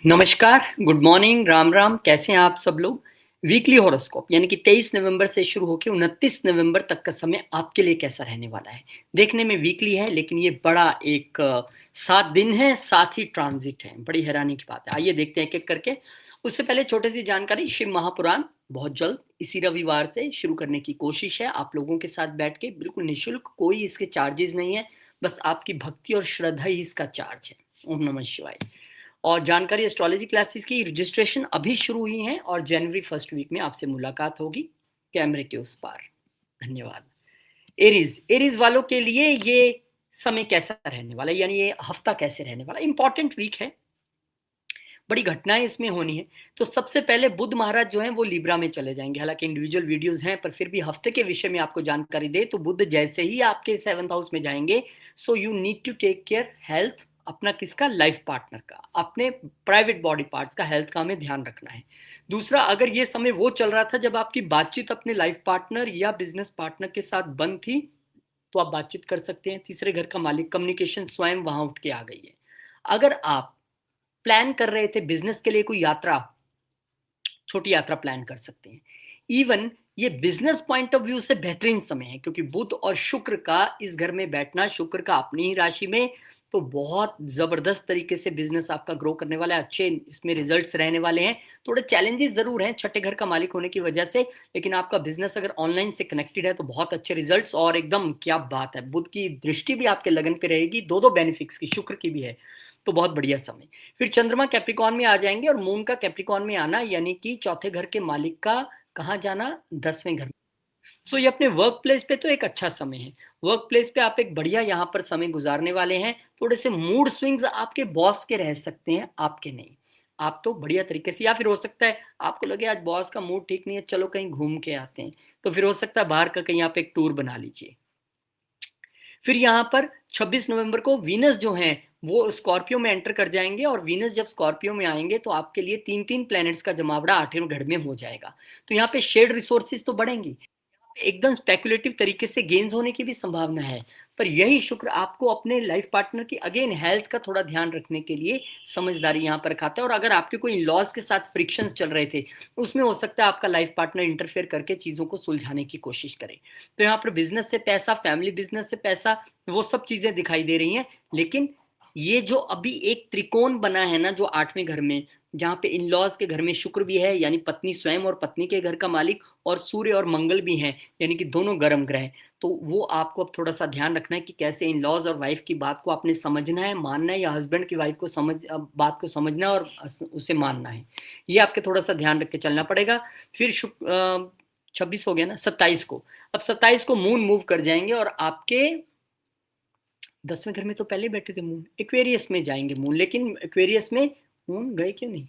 नमस्कार, good morning, Ram Ram, कैसे हैं आप सब लोग? वीकली हॉरोस्कोप यानी कि 23 नवंबर से शुरू होकर 29 नवंबर तक का समय आपके लिए कैसा रहने वाला है? देखने में वीकली है लेकिन ये बड़ा एक 7 दिन है, साथ ही ट्रांजिट है। बड़ी हैरानी की बात है। आइए देखते हैं एक-एक करके। उससे पहले छोटी-सी जानकारी शिव महापुराण बहुत जल्द इसी रविवार से शुरू करने की कोशिश है। आप लोगों के साथ बैठ के बिल्कुल निःशुल्क, कोई इसके चार्जेज़ नहीं है, बस आपकी भक्ति और श्रद्धा ही इसका चार्ज है। ओम नमः शिवाय। और जानकारी एस्ट्रोलॉजी क्लासेस की रजिस्ट्रेशन अभी शुरू हुई है और जनवरी फर्स्ट वीक में आपसे मुलाकात होगी कैमरे के उस पार। धन्यवाद। एरीज एरीज वालों के लिए ये समय कैसा रहने वाला है, यानी ये हफ्ता कैसे रहने वाला है? इंपॉर्टेंट वीक है, बड़ी घटनाएं इसमें होनी है। तो सबसे पहले बुध महाराज जो हैं वो लिब्रा में चले जाएंगे। हालांकि इंडिविजुअल वीडियोस हैं, पर फिर भी हफ्ते के विषय में आपको जानकारी दे तो बुध जैसे ही आपके 7th हाउस में जाएंगे, so you need to take care health, अपना किसका, लाइफ पार्टनर का, अपने प्राइवेट बॉडी पार्ट्स का, हेल्थ का हमें ध्यान रखना है। दूसरा, अगर ये समय वो चल रहा था जब आपकी बातचीत अपने लाइफ पार्टनर या बिजनेस पार्टनर के साथ बंद थी, तो आप बातचीत कर सकते हैं। तीसरे घर का मालिक, कम्युनिकेशन स्वयं वहां उठ के आ गई है। अगर आप प्लान कर रहे थे बिजनेस के लिए कोई यात्रा, छोटी यात्रा प्लान कर सकते हैं। इवन ये बिजनेस पॉइंट ऑफ व्यू से बेहतरीन समय है, क्योंकि बुध और शुक्र का इस घर में बैठना, शुक्र का अपनी ही राशि में, तो बहुत जबरदस्त तरीके से बिजनेस आपका ग्रो करने वाला है। अच्छे इसमें रिजल्ट्स रहने वाले हैं। थोड़े चैलेंजेस जरूर हैं छठे घर का मालिक होने की वजह से, लेकिन आपका बिजनेस अगर ऑनलाइन से कनेक्टेड है तो बहुत अच्छे रिजल्ट्स। और एकदम क्या बात है, बुध की दृष्टि भी आपके लगन पे रहेगी, दो दो बेनिफिट्स की, शुक्र की भी है, तो बहुत बढ़िया समय। फिर चंद्रमा कैप्रिकॉन में आ जाएंगे और मून का कैप्रिकॉन में आना, यानी कि चौथे घर के मालिक का कहाँ जाना, 10वें घर में। सो ये अपने वर्क प्लेस पे तो एक अच्छा समय है। वर्क प्लेस पे आप एक बढ़िया यहाँ पर समय गुजारने वाले हैं। थोड़े से मूड स्विंग्स आपके बॉस के रह सकते हैं, आपके नहीं। आप तो बढ़िया तरीके से, या फिर हो सकता है आपको लगे आज बॉस का मूड ठीक नहीं है, चलो कहीं घूम के आते हैं, तो फिर हो सकता है बाहर का कहीं आप एक टूर बना लीजिए। फिर यहाँ पर 26 नवंबर को वीनस जो हैं वो स्कॉर्पियो में एंटर कर जाएंगे, और वीनस जब स्कॉर्पियो में आएंगे तो आपके लिए तीन तीन प्लैनेट्स का जमावड़ा 8वें घर में हो जाएगा। तो यहाँ पे शेयर्ड रिसोर्सेज तो बढ़ेंगी, एकदम स्पेकुलेटिव तरीके से गेन्स होने की भी संभावना है। पर यही शुक्र आपको अपने लाइफ पार्टनर की अगेन हेल्थ का थोड़ा ध्यान रखने के लिए समझदारी यहाँ पर खाता है। और अगर आपके कोई लॉज के साथ फ्रिक्शंस चल रहे थे, उसमें हो सकता है आपका लाइफ पार्टनर इंटरफेयर करके चीज़ों को सुलझाने की कोशिश करे। तो यहाँ पर बिजनेस से पैसा, फैमिली बिजनेस से पैसा, वो सब चीज़ें दिखाई दे रही हैं। लेकिन ये जो अभी एक त्रिकोण बना है ना, जो 8वें घर में, जहाँ पे इन लॉज के घर में शुक्र भी है यानी पत्नी स्वयं और पत्नी के घर का मालिक, और सूर्य और मंगल भी हैं यानी कि दोनों गर्म ग्रह, तो वो आपको अब थोड़ा सा ध्यान रखना है कि कैसे इन लॉज और वाइफ की बात को आपने समझना है, मानना है, या हस्बैंड की वाइफ को बात को समझना है और उसे मानना है। ये आपके थोड़ा सा ध्यान रख के चलना पड़ेगा। फिर 26 हो गया ना, 27 को, अब 27 को मून मूव कर जाएंगे और आपके 10वें घर में तो पहले बैठे थे मून, एक्वेरियस में जाएंगे मून। लेकिन एक्वेरियस में मून गए क्यों नहीं,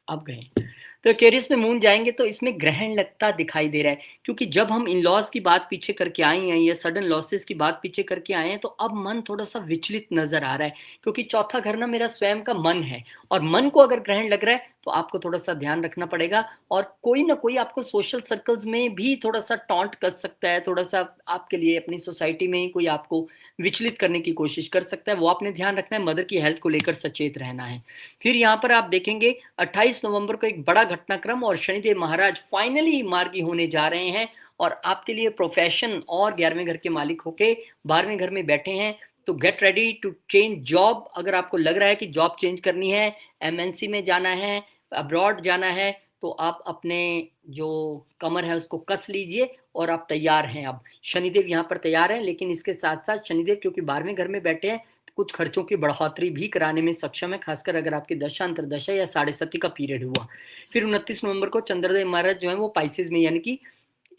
अब गए। तो एक्वेरियस में मून जाएंगे तो इसमें ग्रहण लगता दिखाई दे रहा है, क्योंकि जब हम इन लॉज की बात पीछे करके आए हैं या सडन लॉसेस की बात पीछे करके आए हैं, तो अब मन थोड़ा सा विचलित नजर आ रहा है, क्योंकि चौथा घर ना मेरा स्वयं का मन है, और मन को अगर ग्रहण लग रहा है तो आपको थोड़ा सा ध्यान रखना पड़ेगा। और कोई ना कोई आपको सोशल सर्कल्स में भी थोड़ा सा टॉन्ट कर सकता है, थोड़ा सा आपके लिए अपनी सोसाइटी में ही कोई आपको विचलित करने की कोशिश कर सकता है, वो आपने ध्यान रखना है। मदर की हेल्थ को लेकर सचेत रहना है। फिर यहाँ पर आप देखेंगे 28 नवंबर को एक बड़ा घटनाक्रम, और शनिदेव महाराज फाइनली मार्गी होने जा रहे हैं, और आपके लिए प्रोफेशन और 11वें घर के मालिक होके 12वें घर में बैठे हैं। तो get ready to change job. अगर आपको लग रहा है कि जॉब चेंज करनी है, एमएनसी में जाना है, अब्रॉड जाना है, तो आप अपने जो कमर है उसको कस लीजिए और आप तैयार हैं। अब शनिदेव यहाँ पर तैयार हैं, लेकिन इसके साथ साथ शनिदेव क्योंकि 12वें घर में बैठे हैं, तो कुछ खर्चों की बढ़ोतरी भी कराने में सक्षम है, खासकर अगर आपकी दशा अंतरदशा या साढ़े सती का पीरियड हुआ। फिर 29 नवंबर को चंद्रदेव महाराज जो है वो पाइसेस में, यानी कि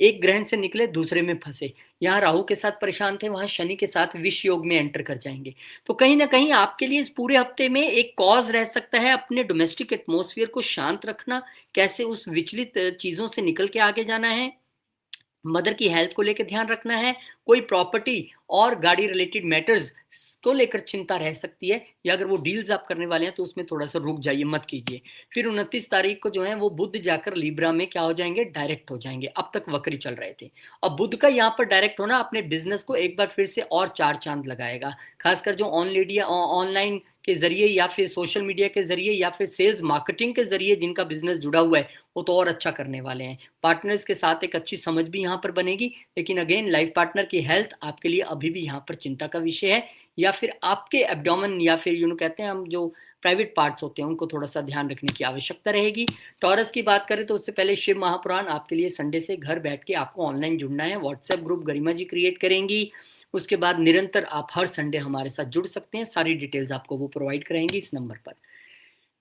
एक ग्रहण से निकले दूसरे में फंसे। यहाँ राहु के साथ परेशान थे, वहां शनि के साथ विष योग में एंटर कर जाएंगे। तो कहीं ना कहीं आपके लिए इस पूरे हफ्ते में एक कॉज रह सकता है अपने डोमेस्टिक एटमॉस्फेयर को शांत रखना, कैसे उस विचलित चीजों से निकल के आगे जाना है, मदर की हेल्थ को लेकर ध्यान रखना है, कोई प्रॉपर्टी और गाड़ी रिलेटेड मैटर्स को लेकर चिंता रह सकती है, या अगर वो डील्स आप करने वाले हैं तो उसमें थोड़ा सा रुक जाइए, मत कीजिए। फिर 29 तारीख को जो है वो बुध जाकर लिब्रा में क्या हो जाएंगे, डायरेक्ट हो जाएंगे। अब तक वक्री चल रहे थे, अब बुध का यहाँ पर डायरेक्ट होना अपने बिजनेस को एक बार फिर से और चार चांद लगाएगा। खासकर जो ऑनलाइन के ज़रिए या फिर सोशल मीडिया के ज़रिए या फिर सेल्स मार्केटिंग के ज़रिए जिनका बिज़नेस जुड़ा हुआ है, वो तो और अच्छा करने वाले हैं। पार्टनर्स के साथ एक अच्छी समझ भी यहाँ पर बनेगी, लेकिन अगेन लाइफ पार्टनर की हेल्थ आपके लिए अभी भी यहाँ पर चिंता का विषय है, या फिर आपके एब्डोमेन या फिर कहते हैं हम जो प्राइवेट पार्ट्स होते हैं उनको थोड़ा-सा ध्यान रखने की आवश्यकता रहेगी। टॉरस की बात करें तो उससे पहले शिव महापुराण आपके लिए संडे से घर बैठ के आपको ऑनलाइन जुड़ना है। व्हाट्सएप ग्रुप गरिमा जी क्रिएट करेंगी। उसके बाद निरंतर आप हर संडे हमारे साथ जुड़ सकते हैं। सारी डिटेल्स आपको वो प्रोवाइड कराएँगी इस नंबर पर।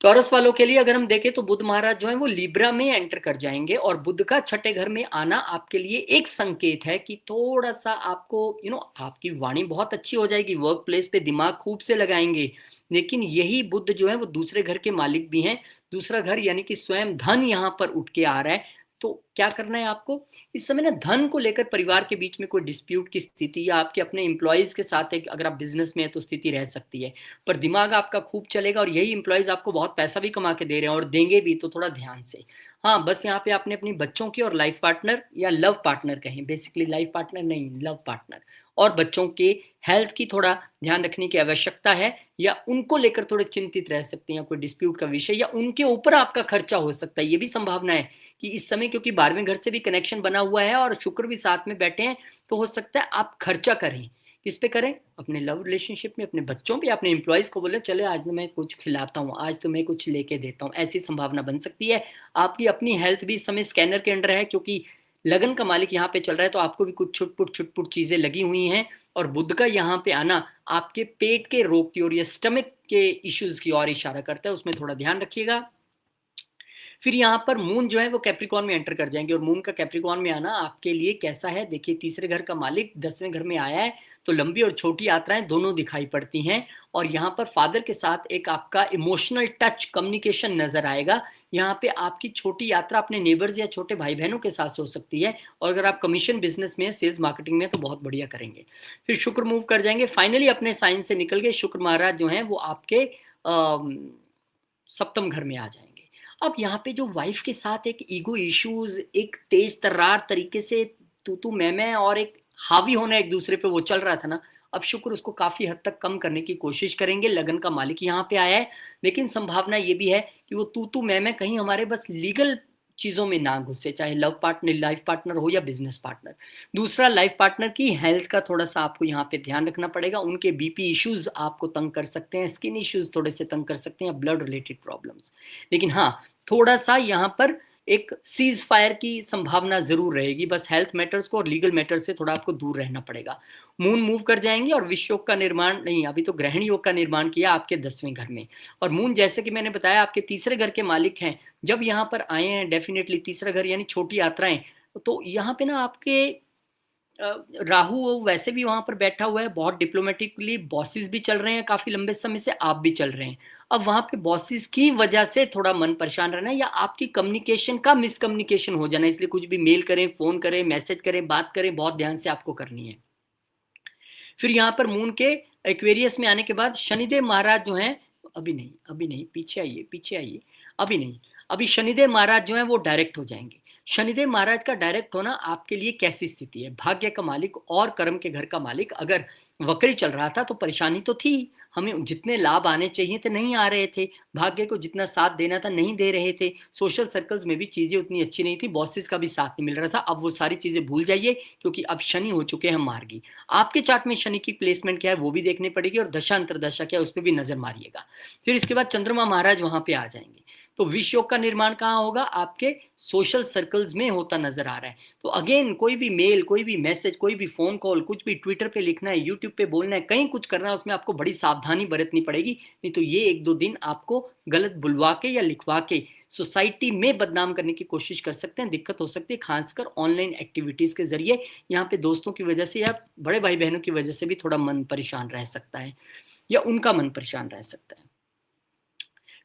टॉरस वालों के लिए अगर हम देखें तो बुध महाराज जो है वो लिब्रा में एंटर कर जाएंगे, और बुध का छठे घर में आना आपके लिए एक संकेत है कि थोड़ा सा आपको आपकी वाणी बहुत अच्छी हो जाएगी, वर्क प्लेस पे दिमाग खूब से लगाएंगे, लेकिन यही बुध जो है वो दूसरे घर के मालिक भी हैं। दूसरा घर यानी कि स्वयं धन यहाँ पर उठ के आ रहा है। तो क्या करना है आपको इस समय ना, धन को लेकर परिवार के बीच में कोई डिस्प्यूट की स्थिति या आपके अपने एम्प्लॉयज के साथ एक, अगर आप बिजनेस में है तो स्थिति रह सकती है। पर दिमाग आपका खूब चलेगा और यही एम्प्लॉयज आपको बहुत पैसा भी कमा के दे रहे हैं और देंगे भी, तो थोड़ा ध्यान से। हाँ, बस यहाँ पे आपने अपनी बच्चों की और लाइफ पार्टनर या लव पार्टनर कहें, बेसिकली लाइफ पार्टनर नहीं, लव पार्टनर और बच्चों के हेल्थ की थोड़ा ध्यान रखने की आवश्यकता है, या उनको लेकर थोड़े चिंतित रह सकते हैं, कोई डिस्प्यूट का विषय या उनके ऊपर आपका खर्चा हो सकता है। ये भी संभावना है कि इस समय, क्योंकि 12वें घर से भी कनेक्शन बना हुआ है और शुक्र भी साथ में बैठे हैं, तो हो सकता है आप खर्चा करें। किस पे करें? अपने लव रिलेशनशिप में, अपने बच्चों पे, अपने एम्प्लॉयज को बोले चले आज मैं कुछ खिलाता हूँ, आज तो मैं कुछ लेके देता हूँ, ऐसी संभावना बन सकती है। आपकी अपनी हेल्थ भी इस समय स्कैनर के अंडर है, क्योंकि लगन का मालिक यहाँ पे चल रहा है, तो आपको भी कुछ छुटपुट चीजें लगी हुई हैं। और बुध का यहाँ पे आना आपके पेट के रोग की ओर या स्टमक के इश्यूज की ओर इशारा करता है, उसमें थोड़ा ध्यान रखिएगा। फिर यहाँ पर मून जो है वो कैप्रिकॉन में एंटर कर जाएंगे, और मून का कैप्रिकॉन में आना आपके लिए कैसा है, देखिए तीसरे घर का मालिक 10वें घर में आया है, तो लंबी और छोटी यात्राएं दोनों दिखाई पड़ती हैं। और यहाँ पर फादर के साथ एक आपका इमोशनल टच कम्युनिकेशन नजर आएगा। यहाँ पे आपकी छोटी यात्रा अपने नेबर्स या छोटे भाई बहनों के साथ हो सकती है, और अगर आप कमीशन बिजनेस में, सेल्स मार्केटिंग में, तो बहुत बढ़िया करेंगे। फिर शुक्र मूव कर जाएंगे, फाइनली अपने साइन से निकल के शुक्र महाराज जो हैं वो आपके सप्तम घर में आ जाएंगे। अब यहाँ पे जो वाइफ के साथ एक ईगो इश्यूज, एक तेज तर्रार तरीके से तू मैं और एक हावी होना एक दूसरे पे वो चल रहा था ना, अब शुक्र उसको काफी हद तक कम करने की कोशिश करेंगे। लगन का मालिक यहाँ पे आया है, लेकिन संभावना ये भी है कि वो तू मैं कहीं हमारे बस लीगल चीजों में ना घुसे, चाहे लव पार्टनर, लाइफ पार्टनर हो या बिजनेस पार्टनर। दूसरा, लाइफ पार्टनर की हेल्थ का थोड़ा सा आपको यहाँ पे ध्यान रखना पड़ेगा। उनके बीपी इश्यूज आपको तंग कर सकते हैं, स्किन इश्यूज थोड़े से तंग कर सकते हैं, ब्लड रिलेटेड प्रॉब्लम्स। लेकिन हाँ, थोड़ा सा यहाँ पर एक सीज फायर की संभावना जरूर रहेगी, बस हेल्थ मैटर्स को और लीगल मैटर्स से थोड़ा आपको दूर रहना पड़ेगा। मून मूव कर जाएंगे और विश्व योग का निर्माण नहीं, अभी तो ग्रहण योग का निर्माण किया आपके 10वें घर में। और मून जैसे कि मैंने बताया आपके तीसरे घर के मालिक हैं, जब यहाँ पर आए हैं डेफिनेटली तीसरा घर यानी छोटी यात्राएं, तो यहाँ पे ना आपके राहु वो वैसे भी वहां पर बैठा हुआ है, बहुत डिप्लोमेटिकली बॉसेस भी चल रहे हैं, काफी लंबे समय से आप भी चल रहे हैं। अब वहां पे बॉसेस की वजह से थोड़ा मन परेशान रहना है, या आपकी कम्युनिकेशन का मिसकम्युनिकेशन हो जाना, इसलिए कुछ भी मेल करें, फोन करें, मैसेज करें, बात करें, बहुत ध्यान से आपको करनी है। फिर यहाँ पर मून के एक्वेरियस में आने के बाद शनिदेव महाराज जो हैं, अभी नहीं, पीछे आइए, अभी नहीं, अभी शनिदेव महाराज जो हैं वो डायरेक्ट हो जाएंगे। शनिदेव महाराज का डायरेक्ट होना आपके लिए कैसी स्थिति है? भाग्य का मालिक और कर्म के घर का मालिक अगर वक्री चल रहा था तो परेशानी तो थी, हमें जितने लाभ आने चाहिए थे नहीं आ रहे थे, भाग्य को जितना साथ देना था नहीं दे रहे थे, सोशल सर्कल्स में भी चीजें उतनी अच्छी नहीं थी, बॉसेस का भी साथ नहीं मिल रहा था। अब वो सारी चीजें भूल जाइए, क्योंकि अब शनि हो चुके हैं मार्गी। आपके चार्ट में शनि की प्लेसमेंट क्या है वो भी देखनी पड़ेगी, और दशा अंतरदशा क्या है उस पर भी नजर मारिएगा। फिर इसके बाद चंद्रमा महाराज वहां पे आ जाएंगे, तो विश्व योग का निर्माण कहाँ होगा? आपके सोशल सर्कल्स में होता नजर आ रहा है। तो अगेन कोई भी मेल, कोई भी मैसेज, कोई भी फोन कॉल, कुछ भी ट्विटर पे लिखना है, यूट्यूब पे बोलना है, कहीं कुछ करना है, उसमें आपको बड़ी सावधानी बरतनी पड़ेगी, नहीं तो ये 1-2 दिन आपको गलत बुलवा के या लिखवा के सोसाइटी में बदनाम करने की कोशिश कर सकते हैं, दिक्कत हो सकती है, खासकर ऑनलाइन एक्टिविटीज के जरिए। यहाँ पे दोस्तों की वजह से या बड़े भाई बहनों की वजह से भी थोड़ा मन परेशान रह सकता है, या उनका मन परेशान रह सकता है।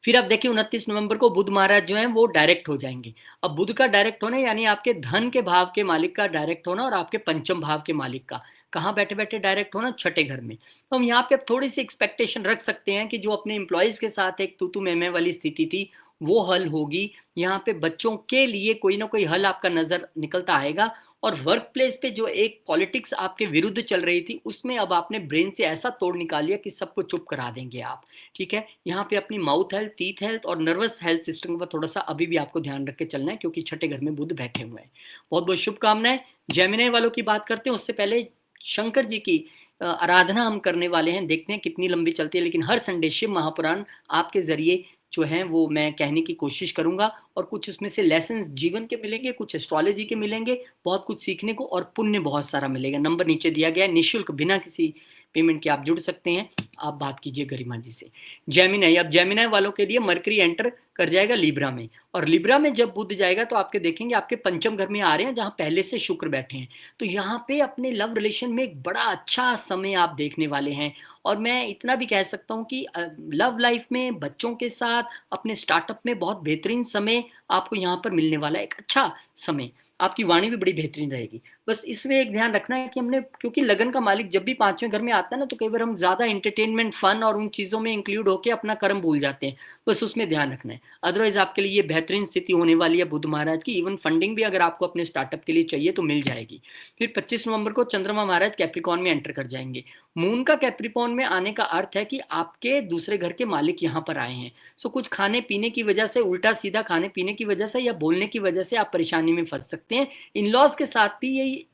फिर आप देखिए 29 नवंबर को बुध महाराज जो हैं वो डायरेक्ट हो जाएंगे। अब बुध का डायरेक्ट होना यानी आपके धन के भाव के मालिक का डायरेक्ट होना, और आपके पंचम भाव के मालिक का कहाँ बैठे बैठे डायरेक्ट होना? छठे घर में। तो हम यहाँ पे अब थोड़ी सी एक्सपेक्टेशन रख सकते हैं कि जो अपने एम्प्लॉयज के साथ एक तू मैं वाली स्थिति थी वो हल होगी। यहाँ पे बच्चों के लिए कोई ना कोई हल आपका नजर निकलता आएगा, और वर्क प्लेस पे जो एक पॉलिटिक्स आपके विरुद्ध चल रही थी, उसमें अब आपने ब्रेन से ऐसा तोड़ निकाल लिया कि सबको चुप करा देंगे आप। ठीक है, यहाँ पे अपनी माउथ हेल्थ, टीथ हेल्थ और नर्वस हेल्थ सिस्टम पर थोड़ा सा अभी भी आपको ध्यान रख के चलना है, क्योंकि छठे घर में बुध बैठे हुए हैं। बहुत बहुत शुभकामनाएं। जेमिनी वालों की बात करते हैं, उससे पहले शंकर जी की आराधना हम करने वाले हैं। देखते हैं कितनी लंबी चलती है, लेकिन हर संडे शिव महापुराण आपके जरिए जो है वो मैं कहने की कोशिश करूंगा, और कुछ उसमें से लेसन जीवन के मिलेंगे, कुछ एस्ट्रोलॉजी के मिलेंगे, बहुत कुछ सीखने को और पुण्य बहुत सारा मिलेगा। नंबर नीचे दिया गया है, निःशुल्क बिना किसी पेमेंट के आप जुड़ सकते हैं। आप बात कीजिए गरिमा जी से। जेमिनाई, अब जेमिनाई वालों के लिए मरकरी एंटर कर जाएगा लिब्रा में, और लिब्रा में जब बुध जाएगा तो आपके देखेंगे आपके पंचम घर में आ रहे हैं, जहां पहले से शुक्र बैठे हैं। तो यहाँ पे अपने लव रिलेशन में एक बड़ा अच्छा समय आप देखने वाले हैं। और मैं इतना भी कह सकता हूँ कि लव लाइफ में, बच्चों के साथ, अपने स्टार्टअप में बहुत बेहतरीन समय आपको यहाँ पर मिलने वाला है, एक अच्छा समय। आपकी वाणी भी बड़ी बेहतरीन रहेगी। बस इसमें एक ध्यान रखना है कि हमने, क्योंकि लगन का मालिक जब भी पांचवें घर में आता है ना, तो कई बार हम ज्यादा एंटरटेनमेंट, फन और उन चीजों में इंक्लूड होकर अपना कर्म भूल जाते हैं। बस उसमें ध्यान रखना है। अदरवाइज आपके लिए ये बेहतरीन स्थिति होने वाली है बुध महाराज की। इवन फंडिंग भी अगर आपको अपने स्टार्टअप के लिए चाहिए तो मिल जाएगी। फिर 25 नवंबर को चंद्रमा महाराज कैप्रिकॉन में एंटर कर जाएंगे। मून का कैप्रिकॉन में आने का अर्थ है कि आपके दूसरे घर के मालिक यहाँ पर आए हैं। सो कुछ खाने पीने की वजह से, उल्टा सीधा खाने पीने की वजह से या बोलने की वजह से आप परेशानी में फंस सकते हैं। इन लॉज के साथ भी यही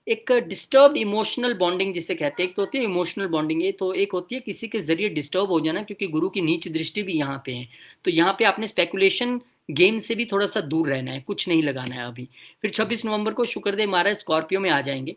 एक डिस्टर्ब इमोशनल बॉन्डिंग जिसे कहते हैं, एक तो होती है इमोशनल बॉन्डिंग, ये तो एक होती है किसी के जरिए डिस्टर्ब हो जाना, क्योंकि गुरु की नीच दृष्टि भी यहाँ पे है। तो यहाँ पे आपने स्पेकुलेशन गेम से भी थोड़ा सा दूर रहना है, कुछ नहीं लगाना है अभी। फिर 26 नवंबर को शुक्रदेव महाराज स्कॉर्पियो में आ जाएंगे,